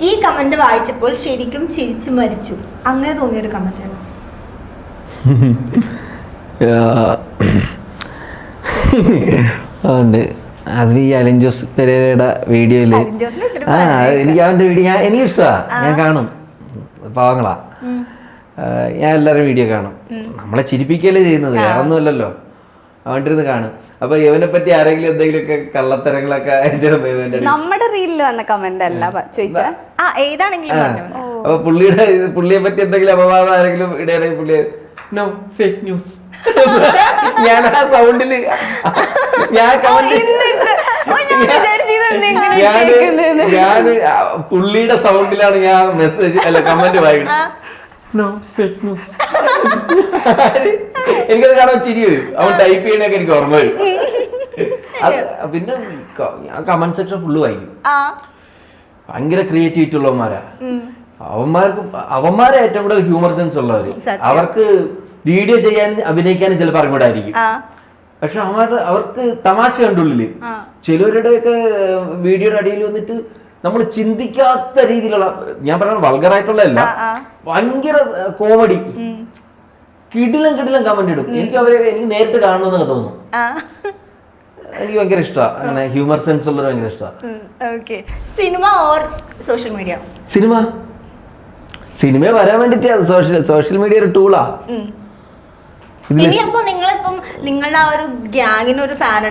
ഈ കമന്റ് വായിച്ചപ്പോൾ ശരിക്കും ചിരിച്ചു മരിച്ചു അങ്ങനെ തോന്നിയൊരു കമന്റ് ആണ്? അതുകൊണ്ട് അത് ഈ അലിൻ ജോസ് പെരേരയുടെ വീഡിയോയില് എനിക്ക് അവന്റെ വീഡിയോ എനിക്കിഷ്ടമാണ്, ഞാൻ കാണും. പാവങ്ങളാ, ഞാൻ എല്ലാവരും വീഡിയോ കാണും. നമ്മളെ ചിരിപ്പിക്കല്ലേ ചെയ്യുന്നത്, വേറെ ഒന്നുമല്ലല്ലോ. അവണ്ടിരുന്ന് കാണും. അപ്പൊ ഇവനെ പറ്റി ആരെങ്കിലും എന്തെങ്കിലുമൊക്കെ കള്ളത്തരങ്ങളൊക്കെ നമ്മുടെ റീലിൽ വന്ന കമന്റ് അല്ല ചോദിച്ചാ അപ്പൊ പുള്ളിയെ പറ്റി എന്തെങ്കിലും അപവാദം ആരെങ്കിലും ഇടയാണെങ്കിൽ പുള്ളിയെ നോ ഫേക്ക് ന്യൂസ് ഞാൻ ആ സൗണ്ടില് ഞാൻ പുള്ളിയുടെ സൗണ്ടിലാണ് ഞാൻ മെസ്സേജ് അല്ല കമന്റ് വായിക്കുന്നത്. No fake news. എനിക്കത് കാണാൻ ചിരി വരും. അവൻ ടൈപ്പ് ചെയ്യണൊക്കെ എനിക്ക് ഓർമ്മ വരും. പിന്നെ ഞാൻ കമന്റ് സെക്ഷൻ ഫുള്ള് വായിക്കും. ഭയങ്കര ക്രിയേറ്റിവിറ്റി ഉള്ളവന്മാരാ അവന്മാരെ ഏറ്റവും കൂടുതൽ ഹ്യൂമർ സെൻസ് ഉള്ളവര്. അവർക്ക് വീഡിയോ ചെയ്യാനും അഭിനയിക്കാനും ചിലപ്പോൾ അറിഞ്ഞൂടായിരിക്കും, പക്ഷെ അവർക്ക് തമാശ കണ്ടുള്ളില്. ചിലവരുടെയൊക്കെ വീഡിയോയുടെ അടിയിൽ വന്നിട്ട് നമ്മൾ ചിന്തിക്കാത്ത രീതിയിലുള്ള, ഞാൻ പറഞ്ഞ വൾഗറായിട്ടുള്ളതല്ല, ഭയങ്കര കോമഡി, കിടിലം കമന്റ് ഇടും. എനിക്ക് നേരിട്ട് കാണണമെന്നൊക്കെ തോന്നുന്നു. എനിക്ക് ഭയങ്കര ഇഷ്ടമാണ് അങ്ങനെ ഹ്യൂമർ സെൻസ് ഉള്ളത്, ഭയങ്കര ഇഷ്ടമാണ്. Cinema or social media? Cinema വരാൻ വേണ്ടിട്ട് സോഷ്യൽ മീഡിയ ഒരു ടൂളാ. ഇനിയപ്പോ നിങ്ങളിപ്പം നിങ്ങളുടെ ആ ഒരു ഗ്യാങ്ങിന് ഒരു ഫാൻ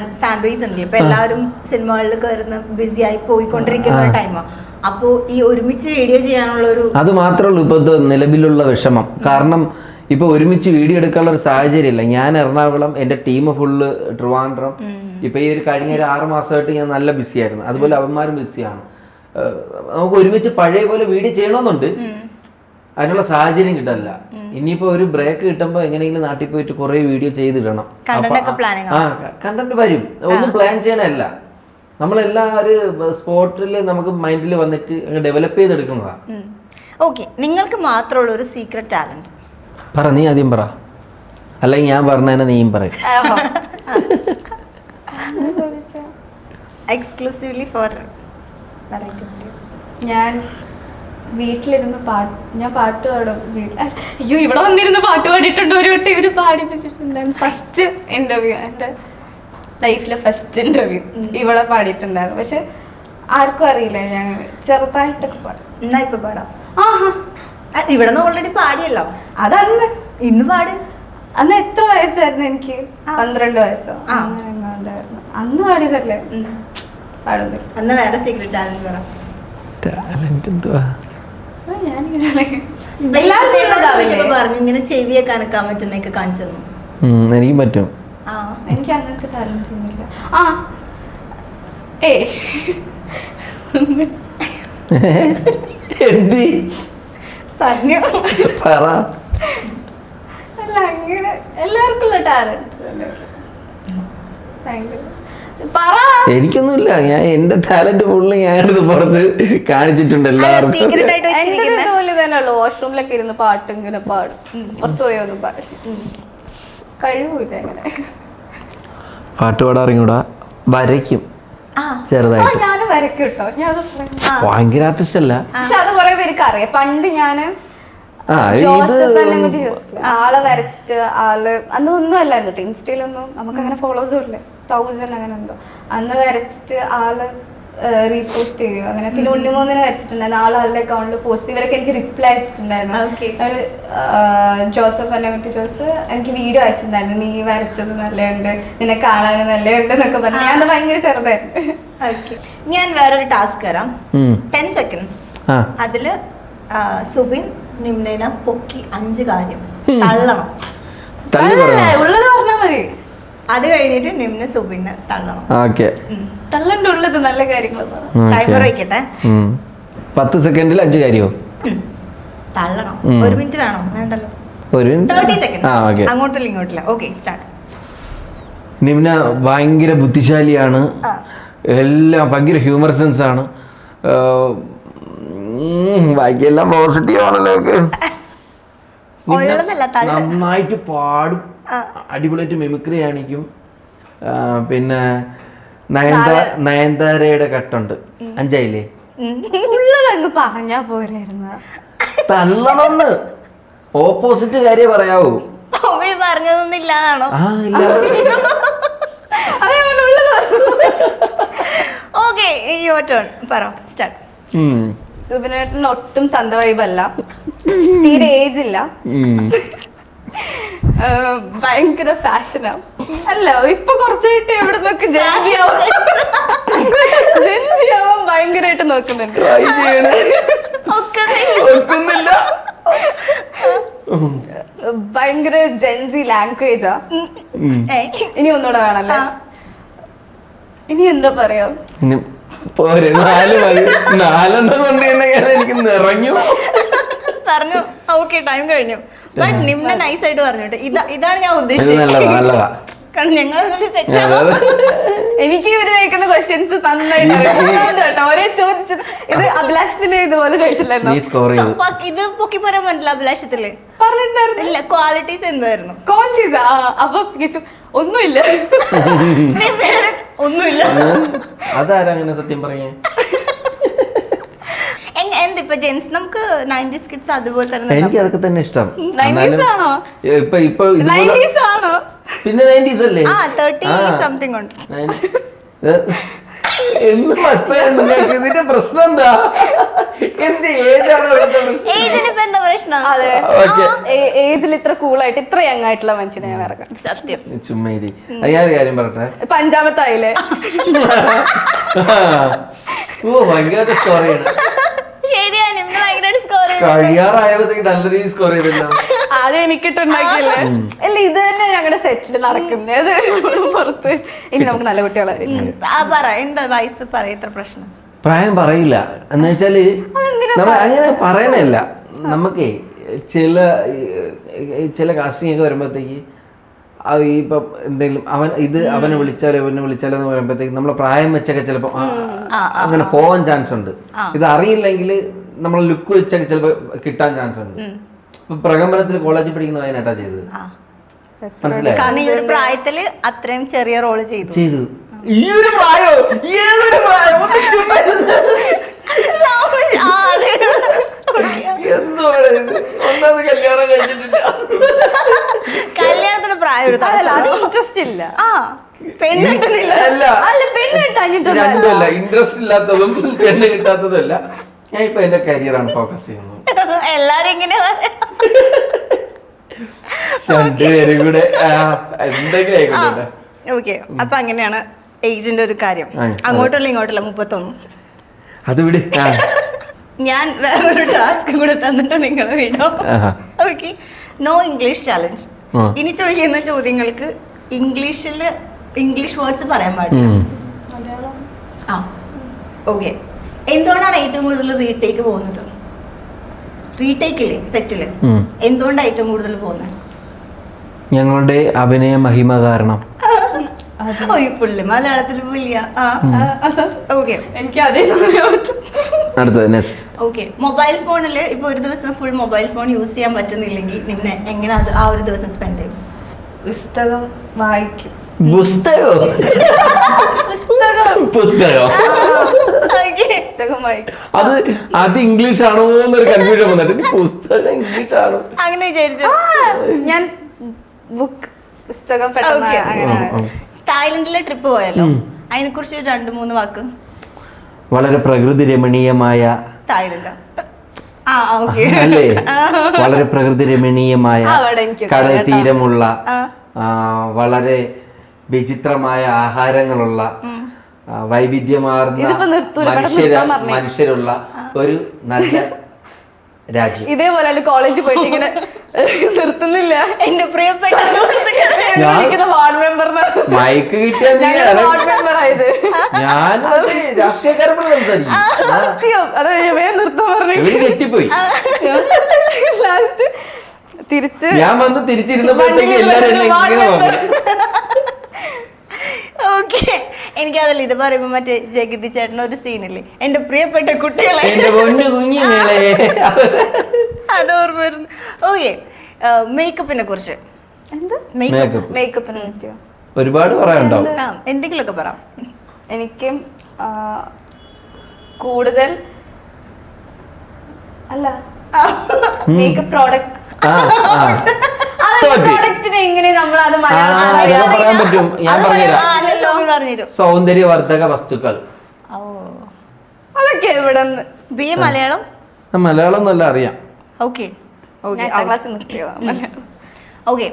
ബേസ് ഉണ്ടല്ലോ, ഇപ്പൊ എല്ലാവരും സിനിമകളിൽ കയറുന്ന ബിസി ആയി പോയിക്കൊണ്ടിരിക്കുന്ന ഒരു ടൈമാ. അപ്പോ ഈ ഒരുമിച്ച് വീഡിയോ ചെയ്യാനുള്ള ഒരു അത് മാത്രമേ ഉള്ളൂ ഇപ്പൊ നിലവിലുള്ള വിഷമം. കാരണം ഇപ്പൊ ഒരുമിച്ച് വീഡിയോ എടുക്കാനുള്ള ഒരു സാഹചര്യം ഇല്ല. ഞാൻ എറണാകുളം, എന്റെ ടീം ഫുള്ള് ട്രിവാൻഡ്രം. ഇപ്പൊ ഈ കഴിഞ്ഞ ഒരു 6 മാസമായിട്ട് ഞാൻ നല്ല ബിസി ആയിരുന്നു. അതുപോലെ അവന്മാരും ബിസിയാണ്. നമുക്ക് ഒരുമിച്ച് പഴയ പോലെ വീഡിയോ ചെയ്യണമെന്നുണ്ട്, അതിനുള്ള സാഹചര്യം കിട്ടാനില്ല. ഇനിയിപ്പോ ഒരു ബ്രേക്ക് കിട്ടുമ്പോ എങ്ങനെയെങ്കിലും നാട്ടിൽ പോയിട്ട് കുറെ വീഡിയോ ചെയ്തിടണം. കണ്ടന്റ് വരും, ഒന്നും പ്ലാൻ ചെയ്യണല്ല, നമ്മളെല്ലാം ഒരു സ്പോട്ടിൽ നമുക്ക് മൈൻഡിൽ വന്നിട്ട് ഡെവലപ്പ് ചെയ്തെടുക്കുന്നതാ. ഓക്കെ, നിങ്ങൾക്ക് മാത്രമുള്ള ഒരു സീക്രട്ട് ടാലന്റ് പറ. നീ ആദ്യം പറ, അല്ലെങ്കിൽ ഞാൻ പറഞ്ഞതിനെ നീയും പറയും. എക്സ്ക്ലൂസീവ്ലി ഫോർ ഞാൻ വീട്ടിലിരുന്ന് ഞാൻ പാട്ട് പാടും. അയ്യോ, ഇവിടെ വന്നിരുന്ന് പാട്ട് പാടിയിട്ടുണ്ട് ഒരു വട്ടം. ഇവര് പാടിപ്പിച്ചിട്ടുണ്ടായിരുന്നു. ഫസ്റ്റ് ഇന്റർവ്യൂ, എൻ്റെ ലൈഫിലെ ഫസ്റ്റ് ഇന്റർവ്യൂ ഇവിടെ പാടിയിട്ടുണ്ടായിരുന്നു. പക്ഷെ ആർക്കും അറിയില്ല, ഞാൻ ചെറുതായിട്ടൊക്കെ പാടും. എന്നാ ഇപ്പൊ പാടാം. ആഹാ, ഇവിടെ നിന്ന് ഓൾറെഡി പാടിയല്ലോ. അതന്ന് ഇന്ന് പാടും. അന്ന് എത്ര വയസ്സായിരുന്നു? എനിക്ക് 12 വയസ്സോ ഉണ്ടായിരുന്നു. അന്ന് പാടിയതല്ലേ. പാടുന്നില്ല. അന്ന് വേറെ സീക്രട്ട് ടാലന്റ് പറ. പറഞ്ഞു ഇങ്ങനെ ചെവിയൊക്കെ അനക്കാൻ പറ്റുന്നൊക്കെ കാണിച്ചു തന്നു. എനിക്കും പറ്റും. എനിക്ക് അങ്ങനത്തെ ടാലൻസ് ഒന്നുമില്ല. പറഞ്ഞു പറ. അല്ല, അങ്ങനെ എല്ലാവർക്കും ഉള്ള ടാലൻസ് എനിക്കൊന്നുമില്ല. ഞാൻ എന്റെ ടാലന്റ് ഫുള്ള് ഞാനത് പുറത്ത് കാണിച്ചിട്ടുണ്ട് എല്ലാവർക്കും. വാഷ്റൂമിലൊക്കെ ഇരുന്ന് പാട്ട് ഇങ്ങനെ പാടും. പുറത്ത് പോയൊന്നും പാടും. കഴിവില്ല അങ്ങനെ. പാട്ട് പാടാറിങ്ങൂടാ, വരയ്ക്കും ചെറുതായിട്ട്. ഞാനും വരയ്ക്കും കേട്ടോ. ഞാൻ ഭയങ്കര ആർട്ടിസ്റ്റ് അല്ല, പക്ഷെ അത് കുറെ പേർക്ക് അറിയാം. പണ്ട് ഞാന് ആളെ വരച്ചിട്ട് അന്ന് ഒന്നും അല്ലായിരുന്നു ഇൻസ്റ്റയിലൊന്നും, നമുക്ക് അങ്ങനെ ഫോളോവേഴ്സും ഇല്ലേ, 1000 അങ്ങനെ എന്തോ. അന്ന് വരച്ചിട്ട് ആള് റീപോസ്റ്റ് ചെയ്യും അങ്ങനെ. പിന്നെ ഉണ്ണിമൂന്നിനെ വരച്ചിട്ടുണ്ടായിരുന്നു, ആളുടെ അക്കൗണ്ടിൽ പോസ്റ്റ്. ഇവരൊക്കെ എനിക്ക് റിപ്ലൈ അയച്ചിട്ടുണ്ടായിരുന്നു. ജോസഫ് അന്നകുട്ടി ജോസ് എനിക്ക് വീഡിയോ അയച്ചിട്ടുണ്ടായിരുന്നു, നീ വരച്ചത് നല്ലതുണ്ട്, നിന്നെ കാണാനും നല്ലതുണ്ട് എന്നൊക്കെ പറഞ്ഞു. ഞാൻ ഭയങ്കര ചെറുതായിരുന്നു. ഞാൻ വേറൊരു ടാസ്ക് തരാം, 10 seconds. അതില് സുബിൻ നിമ്നേന പൊക്കി 5 കാര്യം തള്ളണം. ഉള്ളത് പറഞ്ഞാൽ മതി. അത് കഴിഞ്ഞിട്ട് നിമ്ന സുബിനെ തള്ളണം. ഓക്കെ, തള്ളന്റെ ഉള്ളത് നല്ല കാര്യങ്ങൾ ടൈമർ വയ്ക്കട്ടെ. 10 സെക്കൻഡിൽ 5 കാര്യമോ? തള്ളണം. 1 മിനിറ്റ് വേണോ? വേണ്ടല്ലോ, 30 സെക്കൻഡ്. അങ്ങോട്ടില്ല ഇങ്ങോട്ടില്ല. Okay, start. നിമ്ന ഭയങ്കര ബുദ്ധിശാലിയാണ്, എല്ലാം ഭയങ്കര ഹ്യൂമർ സെൻസ് ആണ്, ബാക്കിയെല്ലാം പോസിറ്റീവ് ആണല്ലോ. നന്നായിട്ട് പാടും, അടിപൊളിയായിട്ട് മിമിക്രി കാണിക്കും. പിന്നെ നയൻതാരയുടെ കട്ടുണ്ട്. 5 ആയില്ലേ? ഉള്ളതങ്ങ് പറഞ്ഞാ പോരായിരുന്നു. തള്ളണമെന്ന് ഓപ്പോസിറ്റ് കാര്യം പറയാവൂ. പറഞ്ഞതൊന്നും ഇല്ലാതാണോ? Okay, your turn. പറ, സ്റ്റാർട്ട്. സുബിനേട്ടന് ഒട്ടും തന്ത വൈബല്ല, തീരെ ഏജ് ഇല്ല, ഭയങ്കര ഫാഷനാ. അല്ല, ഇപ്പൊ കുറച്ചായിട്ട് എവിടെ നോക്കി ജെൻസിയാവാൻ ഭയങ്കരമായിട്ട് നോക്കുന്നുണ്ട്. ഭയങ്കര ജെൻസി ലാംഗ്വേജാ. ഇനി ഒന്നുകൂടെ വേണല്ലേ? ഇനി എന്താ പറയാ? പോരെ, 4 കൊണ്ട് എനിക്ക് നിറഞ്ഞു പറഞ്ഞു. ഓക്കെ, ടൈം കഴിഞ്ഞു. ബട്ട് നിമ്ന നൈസ് ആയിട്ട് പറഞ്ഞു. ഇതാണ് ഞാൻ ഉദ്ദേശിച്ചത്. എനിക്ക് ഇവര് ചോദിക്കുന്ന ക്വസ്റ്റ്യൻസ് നന്നായിട്ട് ഒരേ ചോദിച്ചത്. ഇത് അഭിലാഷത്തിന് ഇതുപോലെ ചോദിച്ചില്ലായിരുന്നു. ഇത് പൊക്കി പറയാൻ പറ്റില്ല. അഭിലാഷത്തില് പറഞ്ഞിട്ടുണ്ടായിരുന്നില്ല. ക്വാളിറ്റീസ് എന്തായിരുന്നു? ക്വാളിറ്റീസ് അപ്പൊ ഒന്നുമില്ല. ഒന്നുമില്ല. അതാരാ അങ്ങനെ സത്യം പറയേ? എന്തിപ്പോ ജെൻസ് നമുക്ക് 90s കിഡ്സ് അതുപോലെ തന്നെ. എനിക്ക് അതൊക്കെ തന്നെ ഇഷ്ടം. 90s ആണോ? ഇപ്പൊ 90s ആണോ? പിന്നെ 90s അല്ലേ? 30 സംതിങ് ഉണ്ട്. ഇതിന്റെ പ്രശ്നം എന്താ? എന്റെ ഏജാണ് എന്താ പ്രശ്നം? ഏജിൽ ഇത്ര കൂളായിട്ട് ഇത്ര യങ് ആയിട്ടുള്ള മനുഷ്യനെ ഞാൻ വേറെ കണ്ടു. സത്യം. ചുമ്മാ ഞാൻ കാര്യം പറയട്ടെ. 5ാമത്തെ ആയില്ലേ? ഓ, ഭയങ്കര സ്റ്റോറിയാണ്. കഴിയാറായപ്പോഴത്തേക്ക് നല്ല രീതിയിൽ സ്കോർ ചെയ്തില്ല. ആദ്യം എനിക്കിട്ടുണ്ടാക്കിയല്ലേ? അല്ല, ഇത് തന്നെ ഞങ്ങളുടെ സെറ്റിൽ നടക്കുന്നത് പുറത്ത്. ഇനി നമുക്ക് നല്ല കുട്ടികളായിരിക്കും. പ്രായം പറയില്ല എന്ന് വെച്ചാല് അങ്ങനെ പറയണല്ല. നമുക്കേ ചില കാസ്റ്റിംഗ് ഒക്കെ വരുമ്പോഴത്തേക്ക് ഇപ്പൊ എന്തെങ്കിലും അവനെ വിളിച്ചാലോ എന്ന് പറയുമ്പോഴത്തേക്ക് നമ്മളെ പ്രായം വെച്ചൊക്കെ ചിലപ്പോ അങ്ങനെ പോവാൻ ചാൻസ് ഉണ്ട്. ഇത് അറിയില്ലെങ്കിൽ നമ്മളെ ലുക്ക് വെച്ചൊക്കെ ചിലപ്പോ കിട്ടാൻ ചാൻസ് ഉണ്ട്. ഇപ്പൊ പ്രകമ്പനത്തിൽ കോളേജിൽ പഠിക്കുന്ന വയനാട്ടാ ചെയ്തത്. മനസ്സിലായി? കാരണം ഈ ഒരു പ്രായത്തില് അത്രയും ചെറിയ റോള് ചെയ്തു. ഈ ഒരു പ്രായോ? ഏതൊരു പ്രായം? കല്യാണം കഴിച്ചിട്ടില്ല. കല്യാണത്തിന് പ്രായം ഇൻട്രസ്റ്റ് ഇല്ല. രണ്ടുമല്ല, ഇൻട്രസ്റ്റ് ഇല്ലാത്തതും പെണ്ണ് കിട്ടാത്തതും അല്ല. ഞാൻ ഇപ്പൊ എന്റെ കരിയറാണ് ഫോക്കസ് ചെയ്യുന്നത്. എല്ലാരും ഇങ്ങനെ രണ്ടുപേരും കൂടെ എന്തെങ്കിലും ആയിക്കോട്ടെ. ഓക്കെ, അപ്പൊ അങ്ങനെയാണ് ഏജിന്റെ ഒരു കാര്യം. അങ്ങോട്ടല്ല ഇങ്ങോട്ടല്ല 31. അത് വിട്. ഞാൻ വേറൊരു ടാസ്ക് കൂടെ തന്നിട്ട് നിങ്ങളെ വിടോ. Okay, no English challenge. ഇനി ചോദിക്കുന്ന ചോദ്യങ്ങൾക്ക് ഇംഗ്ലീഷ് വേർഡ്സ് പറയാൻ പാടില്ല. ഓക്കെ, എന്തുകൊണ്ടാണ് ഏറ്റവും കൂടുതൽ റീടേക്ക് പോകുന്നത്? റീടേക്കില്ലേ സെറ്റില് എന്തുകൊണ്ടാണ് ഏറ്റവും കൂടുതൽ പോകുന്നത്? ഞങ്ങളുടെ അഭിനയ മഹിമ കാരണം. പുള്ളി മലയാളത്തിൽ ഓക്കെ. മൊബൈൽ ഫോണിൽ ഇപ്പൊ ഒരു ദിവസം ഫുൾ മൊബൈൽ ഫോൺ യൂസ് ചെയ്യാൻ പറ്റുന്നില്ലെങ്കിൽ നിങ്ങൾ എങ്ങനെ അത് ആ ഒരു ദിവസം സ്പെൻഡ് ചെയ്യും? പുസ്തകം വായിക്കും. അത് ഇംഗ്ലീഷ് ആണോ എന്നൊരു കൺഫ്യൂഷൻ വന്നിട്ട് പുസ്തകം ഇംഗ്ലീഷ് ആണോ അങ്ങനെ വിചാരിച്ചു ഞാൻ. ബുക്ക്, പുസ്തകം. തായ്ലൻഡിലെ ട്രിപ്പ് പോയല്ലോ, അതിനെ കുറിച്ച് 2-3 വാക്ക്. വളരെ പ്രകൃതി രമണീയമായ തായ്ലൻഡ് അല്ലേ? വളരെ പ്രകൃതി രമണീയമായ കടൽ തീരമുള്ള വളരെ വിചിത്രമായ ആഹാരങ്ങളുള്ള വൈവിധ്യമാർന്ന മനുഷ്യരുള്ള ഒരു നല്ല രാജ്യം. ഇതേപോലെ കോളേജിൽ പോയിട്ട് ഇങ്ങനെ നിർത്തുന്നില്ല. എന്റെ പ്രിയപ്പെട്ട വാർഡ് മെമ്പർ മൈക്ക് കിട്ടിയ വാർഡ് മെമ്പർ ആയത് ഞാൻ രാഷ്ട്രീയക്കാരോട് സംസാരിക്കും. സത്യം. അത് വേഗം നിർത്താൻ പറഞ്ഞു. ഇവര് കെട്ടിപ്പോയി. ലാസ്റ്റ് തിരിച്ച് ഞാൻ വന്ന് തിരിച്ചിരുന്നപ്പോഴത്തേക്ക് എല്ലാരും എന്നെ ഇങ്ങനെ പറഞ്ഞു. ഓക്കെ, എനിക്കതല്ല ഇത് പറയുമ്പോ മറ്റേ ജഗതി ചേട്ടൻ ഒരു സീനില്ലേ, എന്റെ പ്രിയപ്പെട്ട കുട്ടികളെ, എന്റെ പൊന്നു കുഞ്ഞുങ്ങളെ, അത് ഓർമ്മ വരുന്നു. ഓക്കെ, മേക്കപ്പിനെ കുറിച്ച് എന്ത് മേക്കപ്പിനെ പറ്റിയോ ഒരുപാട് പറയാനുണ്ടാവും. എന്തെങ്കിലുമൊക്കെ പറ. എനിക്ക് കൂടുതൽ അല്ല മേക്കപ്പ് പ്രോഡക്റ്റ് പ്രോഡക്റ്റിനെ എങ്ങനെ നമ്മൾ അത് പറയാൻ പറ്റും. ഞാൻ പറഞ്ഞുതരും. സൗന്ദര്യവർദ്ധക വസ്തുക്കൾ. അതൊക്കെ എവിടെ ബി എ മലയാളം? മലയാളം നല്ല അറിയാം. Okay okay.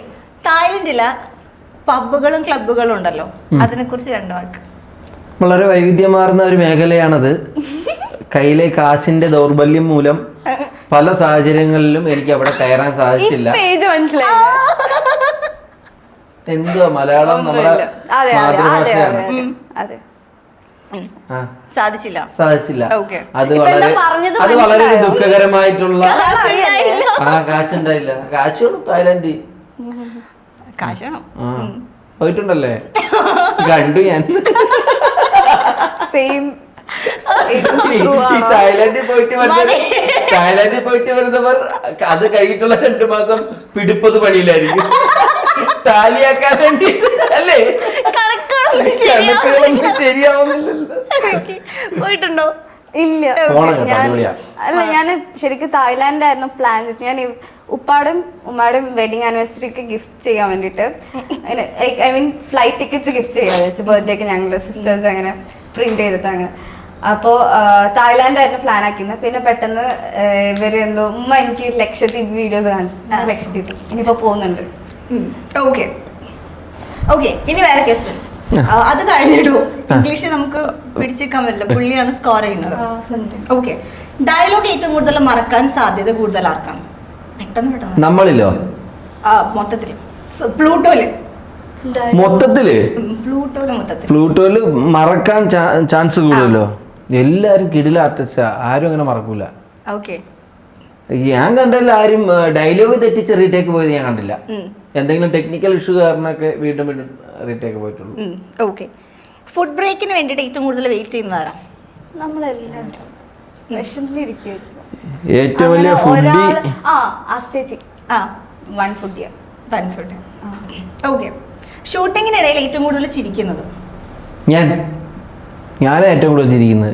തായ്ലൻഡിലെ പബ്ബുകളും ക്ലബ്ബുകളും ഉണ്ടല്ലോ, അതിനെ കുറിച്ച് 2 വാക്ക്. വളരെ വൈവിധ്യമാർന്ന ഒരു മേഖലയാണത്. കയ്യിലെ കാശിന്റെ ദൗർബല്യം മൂലം പല സാഹചര്യങ്ങളിലും എനിക്ക് അവിടെ കയറാൻ സാധിച്ചില്ല. എന്തുവാ മലയാളം നമ്മുടെ മാതൃഭാഷയാണ്. സാധിച്ചില്ല. അത് വളരെ ദുഃഖകരമായിട്ടുള്ള. കാശുണ്ടായില്ല. കാശ് വേണം തായ്ലൻഡ്. കാശ് വേണം. പോയിട്ടുണ്ടല്ലേ? കണ്ടു ഞാൻ. തായ്ലൻഡിൽ പോയിട്ട് വരുന്നവർ അത് കഴിഞ്ഞിട്ടുള്ള 2 മാസം പിടിപ്പത് പണിയിലായിരിക്കും, താലിയാക്കാൻ വേണ്ടി അല്ലേ? കണക്കുകളൊന്നും ശരിയാവുന്നില്ലല്ലോ. പോയിട്ടുണ്ടോ? ഇല്ല. ഞാൻ ശരിക്കും തായ്ലാൻഡായിരുന്നു പ്ലാൻ ചെയ്തത്. ഞാൻ ഉപ്പാടും ഉമ്മാടും വെഡിങ് ആനിവേഴ്സറിക്ക് ഗിഫ്റ്റ് ചെയ്യാൻ വേണ്ടിട്ട്, I mean flight tickets gift ചെയ്യാൻ വെച്ചു. ബർത്ത്ഡേക്ക് ഞങ്ങൾ സിസ്റ്റേഴ്സ് അങ്ങനെ പ്രിന്റ് ചെയ്തിട്ട് അങ്ങനെ. അപ്പോൾ തായ്ലാൻഡായിരുന്നു പ്ലാൻ ആക്കിയത്. പിന്നെ പെട്ടെന്ന് ഇവര് എന്തോ ഉമ്മ എനിക്ക് ലക്ഷദ്വീപ് വീഡിയോസ് കാണിച്ചു. ലക്ഷദ്വീപ് ഇനിയിപ്പോ പോകുന്നുണ്ട്. ഓക്കെ, ഇനി വേറെ ക്വസ്റ്റ്യൻ. അത് കഴിഞ്ഞിട്ടു ഇംഗ്ലീഷ് നമുക്ക് പിടിച്ചേക്കാൻ പറ്റില്ല, പുള്ളിയാണ് സ്കോർ ചെയ്യുന്നത്. ഓക്കെ, ഡയലോഗ് ഏറ്റവും കൂടുതൽ മറക്കാൻ സാധ്യത കൂടുതൽ ആർക്കാണ്? പെട്ടെന്ന് നമ്മളിലോ? മൊത്തത്തില് പ്ലൂട്ടോയില് മറക്കാൻ ചാൻസ് കൂടുതലോ? എല്ലാരും കിടില ആർട്ടിസ്റ്റാ, ആരും അങ്ങനെ മറക്കൂല. ഞാൻ കണ്ടല്ല ആരും ഡയലോഗ് തെറ്റിച്ച് റീടേക്ക് പോയത് ഞാൻ കണ്ടില്ല. എന്തെങ്കിലും ടെക്നിക്കൽ ഇഷ്യൂ കാരണമൊക്കെ വീണ്ടും വീണ്ടും റീടേക്ക് പോയിട്ടുള്ളൂ. ഓക്കെ, ഫുഡ് ബ്രേക്കിന് വേണ്ടിയിട്ട് ഏറ്റവും കൂടുതൽ വെയിറ്റ് ചെയ്യുന്നവരാ? നമ്മളെല്ലാവരും ഏറ്റവും വലിയ ഫുഡി ഓക്കെ. ഷൂട്ടിങ്ങിനിടയിൽ ഏറ്റവും കൂടുതൽ ചിരിക്കുന്നത്? ഞാൻ ഏറ്റവും കൂടുതൽ ചിരിക്കുന്നത്.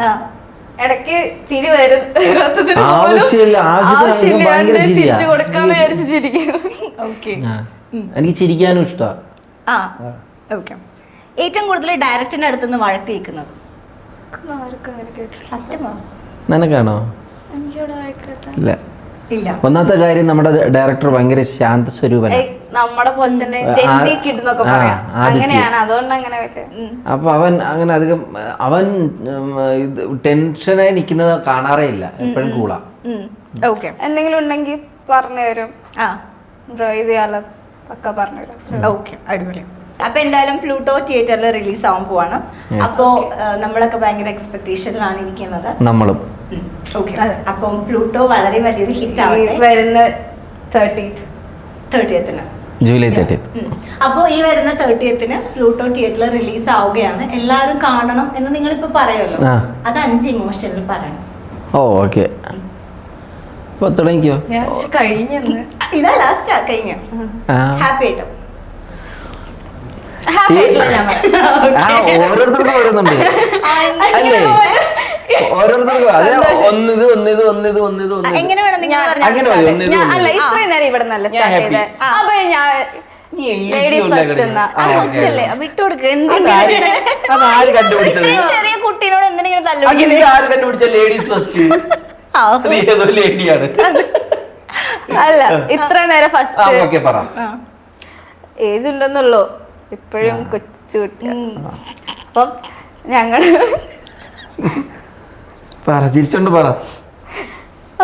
ഇടയ്ക്ക് ചിരി വരും, എനിക്ക് ചിരിക്കാനും ഇഷ്ടമാണ്. ഏറ്റവും കൂടുതൽ ഡയറക്ടറിന്റെ അടുത്തുനിന്ന് വഴക്ക് കേൾക്കുന്നത്? നിനക്കാണോ? ഇല്ല. ഒന്നാമത്തെ കാര്യം, നമ്മുടെ ഡയറക്ടർ ഭയങ്കര ശാന്ത സ്വരൂപനാണ്. നമ്മുടെ പോലെ തന്നെ അങ്ങനെയാണ്, അതുകൊണ്ട് അങ്ങനെ. അപ്പൊ അവൻ അങ്ങനെ അധികം ടെൻഷനായി നിൽക്കുന്നത് കാണാറേ ഇല്ല, എപ്പോഴും കൂളാ. എന്തെങ്കിലും ഉണ്ടെങ്കിൽ പറഞ്ഞു തരും, ഇംപ്രൂവൈസ് ചെയ്യാലോ ഒക്കെ പറഞ്ഞു തരും. ഓക്കെ, അടിപൊളി. അപ്പൊ എന്തായാലും പ്ലൂട്ടോ തിയേറ്ററിൽ റിലീസ് ആവാൻ പോവാണ്. അപ്പോ നമ്മളൊക്കെ ഭയങ്കര എക്സ്പെക്ടേഷനിലാണ് ഇരിക്കുന്നത്. നമ്മളും. അപ്പം പ്ലൂട്ടോ വളരെ വലിയൊരു ഹിറ്റ് ആവട്ടെ. വരുന്ന 30th ജൂലൈ 30th. അപ്പോൾ ഈ വരുന്ന 30th പ്ലൂട്ടോ തിയേറ്ററിൽ റിലീസ് ആവുകയാണ്. എല്ലാവരും കാണണം എന്ന് നിങ്ങളിപ്പോ പറയുമല്ലോ, അത് 5 ഇമോഷനിൽ പറയണം. ഓക്കെ, തുടങ്ങിക്കോ. ഇതാ ലാസ്റ്റ് കഴിഞ്ഞു. ഹാപ്പി ആയിട്ടോ? ഓരോരുത്തർക്കും ഓരോന്നുണ്ട് അല്ലേ? ഓരോരുത്തർക്കും അതെ, എങ്ങനെ വേണം നിങ്ങൾ അല്ല ഇത്രയും നേരം ഇവിടെ നല്ല വിട്ടുകൊടുക്കുക. ചെറിയ കുട്ടീനോട് എന്തെങ്കിലും അല്ല ഇത്രയും നേരം ഫസ്റ്റ് ഏജ് ഉണ്ടെന്നുള്ളൂ, ഇപ്പോഴും കൊച്ചു കുട്ടി. അപ്പം ഞങ്ങള് ചിരിച്ചോണ്ട് പറ.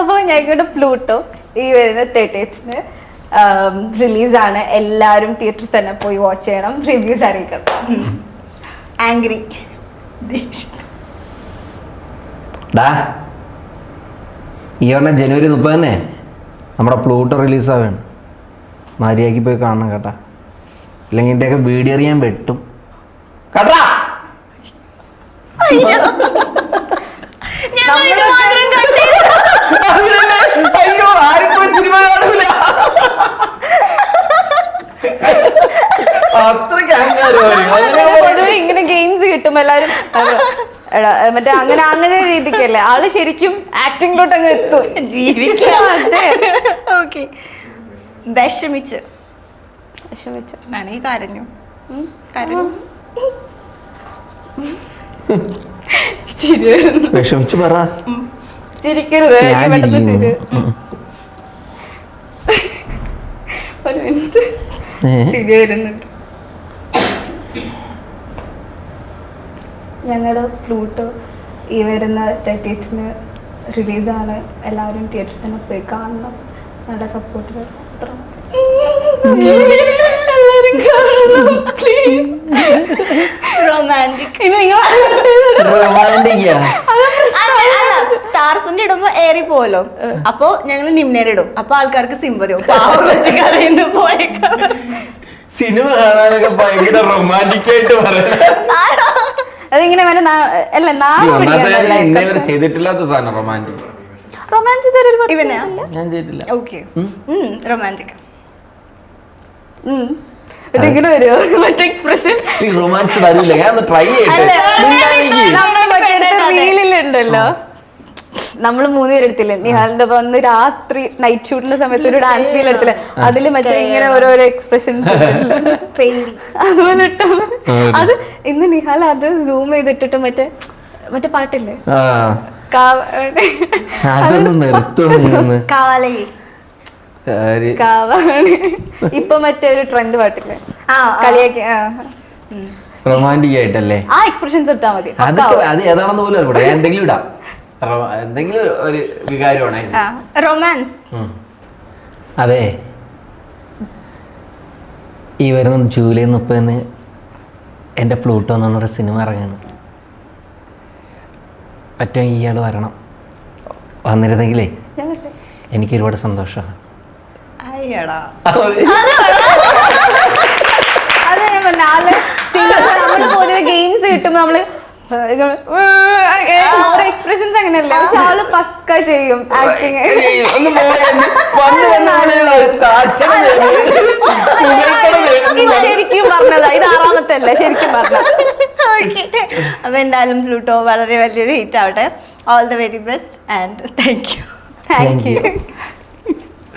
അപ്പോൾ ഞങ്ങളുടെ പ്ലൂട്ടോ ഈ വരുന്ന 30th റിലീസാണ്. എല്ലാവരും തിയേറ്ററിൽ തന്നെ പോയി വാച്ച് ചെയ്യണം, റിവ്യൂസ് അറിയിക്കണം. ആംഗ്രി ഈ പറഞ്ഞ ജനുവരി 30 തന്നെ നമ്മുടെ പ്ലൂട്ടോ റിലീസാവാണ്. മര്യാദയ്ക്ക് പോയി കാണണം കേട്ടാ, ഇല്ലെങ്കിൽ ഇതിൻ്റെയൊക്കെ വീഡിയോ അറിയാൻ വെട്ടും കേട്ടാ. അയ്യോ, ആർക്കും സിനിമ കാണൂല. പൊതുവെ ഇങ്ങനെ ഗെയിംസ് കിട്ടും എല്ലാവരും മറ്റേ അങ്ങനെ രീതിക്കല്ലേ ആള് ശരിക്കും ആക്ടിങ്ങിലോട്ട് അങ്ങ് എത്തും, ജീവിക്കാം. ഓക്കെ. വിഷമിച്ച് വേണമെങ്കിൽ കരഞ്ഞു. വിഷമിച്ച് പറ, ചിരിക്കരുത്. ഒരു മിനിറ്റ് ചിരി വരുന്നുണ്ട്. ഞങ്ങളുടെ പ്ലൂട്ടോ ഈ വരുന്ന 30th റിലീസാണ്. എല്ലാവരും തിയേറ്ററിൽ തന്നെ പോയി കാണണം, നല്ല സപ്പോർട്ട് തരണം. അത്ര എല്ലാവരും കാണണം പ്ലീസ്. റൊമാൻറ്റിക്. റൊമാൻറ്റിക്കാ. ടാർസിന്റെ ഇടുമ്പോ ഏറി പോവല്ലോ, അപ്പൊ ഞങ്ങൾ നിമ്നേരിടും. അപ്പൊ ആൾക്കാർക്ക് സിമ്പതി കരയുന്നു പോയേക്കാം. സിനിമ കാണാനൊക്കെ ഭയങ്കര റൊമാൻറ്റിക് ആയിട്ട് അതിങ്ങനെ ചെയ്തിട്ടില്ലാത്ത സാധനം റൊമാൻറ്റിക്. റൊമാൻസ് ഇവനാ ഞാൻ ചെയ്തിട്ടില്ല. ഓക്കെ. റൊമാൻറ്റിക്. ഇതിങ്ങനെ വരുമോ മറ്റേ എക്സ്പ്രഷൻ? റൊമാൻസ് വരില്ല, ഞാൻ ട്രൈ ചെയ്യട്ടെ. റീലിലുണ്ടല്ലോ, നമ്മൾ 3 പേര് എടുത്തില്ലേ നിഹാലിന്റെ ഒപ്പം അന്ന് രാത്രി നൈറ്റ് ഷൂട്ടിന്റെ സമയത്ത് ഒരു ഡാൻസ് റീൽ എടുത്തില്ലേ, അതില് മറ്റേ ഇങ്ങനെ ഓരോരോ എക്സ്പ്രഷൻ അതുപോലെ ഇട്ടോ. അത് ഇന്ന് നിഹാൽ അത് സൂം ചെയ്തിട്ടിട്ട് മറ്റേ പാട്ടില്ലേ കാവാണ് ഇപ്പൊ മറ്റേ ഒരു ട്രെൻഡ് പാട്ടില്ലേ കളിയാക്കി റൊമാൻറ്റിക് ആയിട്ടല്ലേ ആ എക്സ്പ്രഷൻസ് ഇട്ടാ മതി. അത് ഏതാണെന്ന് പോലും അറിയാം, എന്തെങ്കിലും ഇടാം, എന്തെങ്കിലും ഒരു വികാരമാണ് റൊമാൻസ്. അതെ, ഈ വരുന്ന ജൂലൈ 30 എൻ്റെ പ്ലൂട്ടോ എന്ന് പറഞ്ഞൊരു സിനിമ ഇറങ്ങുന്നു. പറ്റും ഇയാൾ വരണം, വന്നിരുന്നെങ്കിലേ എനിക്ക് ഒരുപാട് സന്തോഷമാണ്. അത് ഞാൻ പറഞ്ഞ പൊതുവെ ഗെയിംസ് കിട്ടുമ്പോ നമ്മള് എക്സ്പ്രഷൻസ് അങ്ങനെയല്ലേ, പക്ഷെ ആള് പക്ക ചെയ്യും ആക്ടിങ്. ശരിക്കും പറഞ്ഞതാ, ഇത് 6ാമത്തെ അല്ലേ ശരിക്കും പറഞ്ഞ. അപ്പൊ എന്തായാലും പ്ലൂട്ടോ വളരെ വലിയൊരു ഹിറ്റ് ആവട്ടെ. All the very best and thank you. Thank you.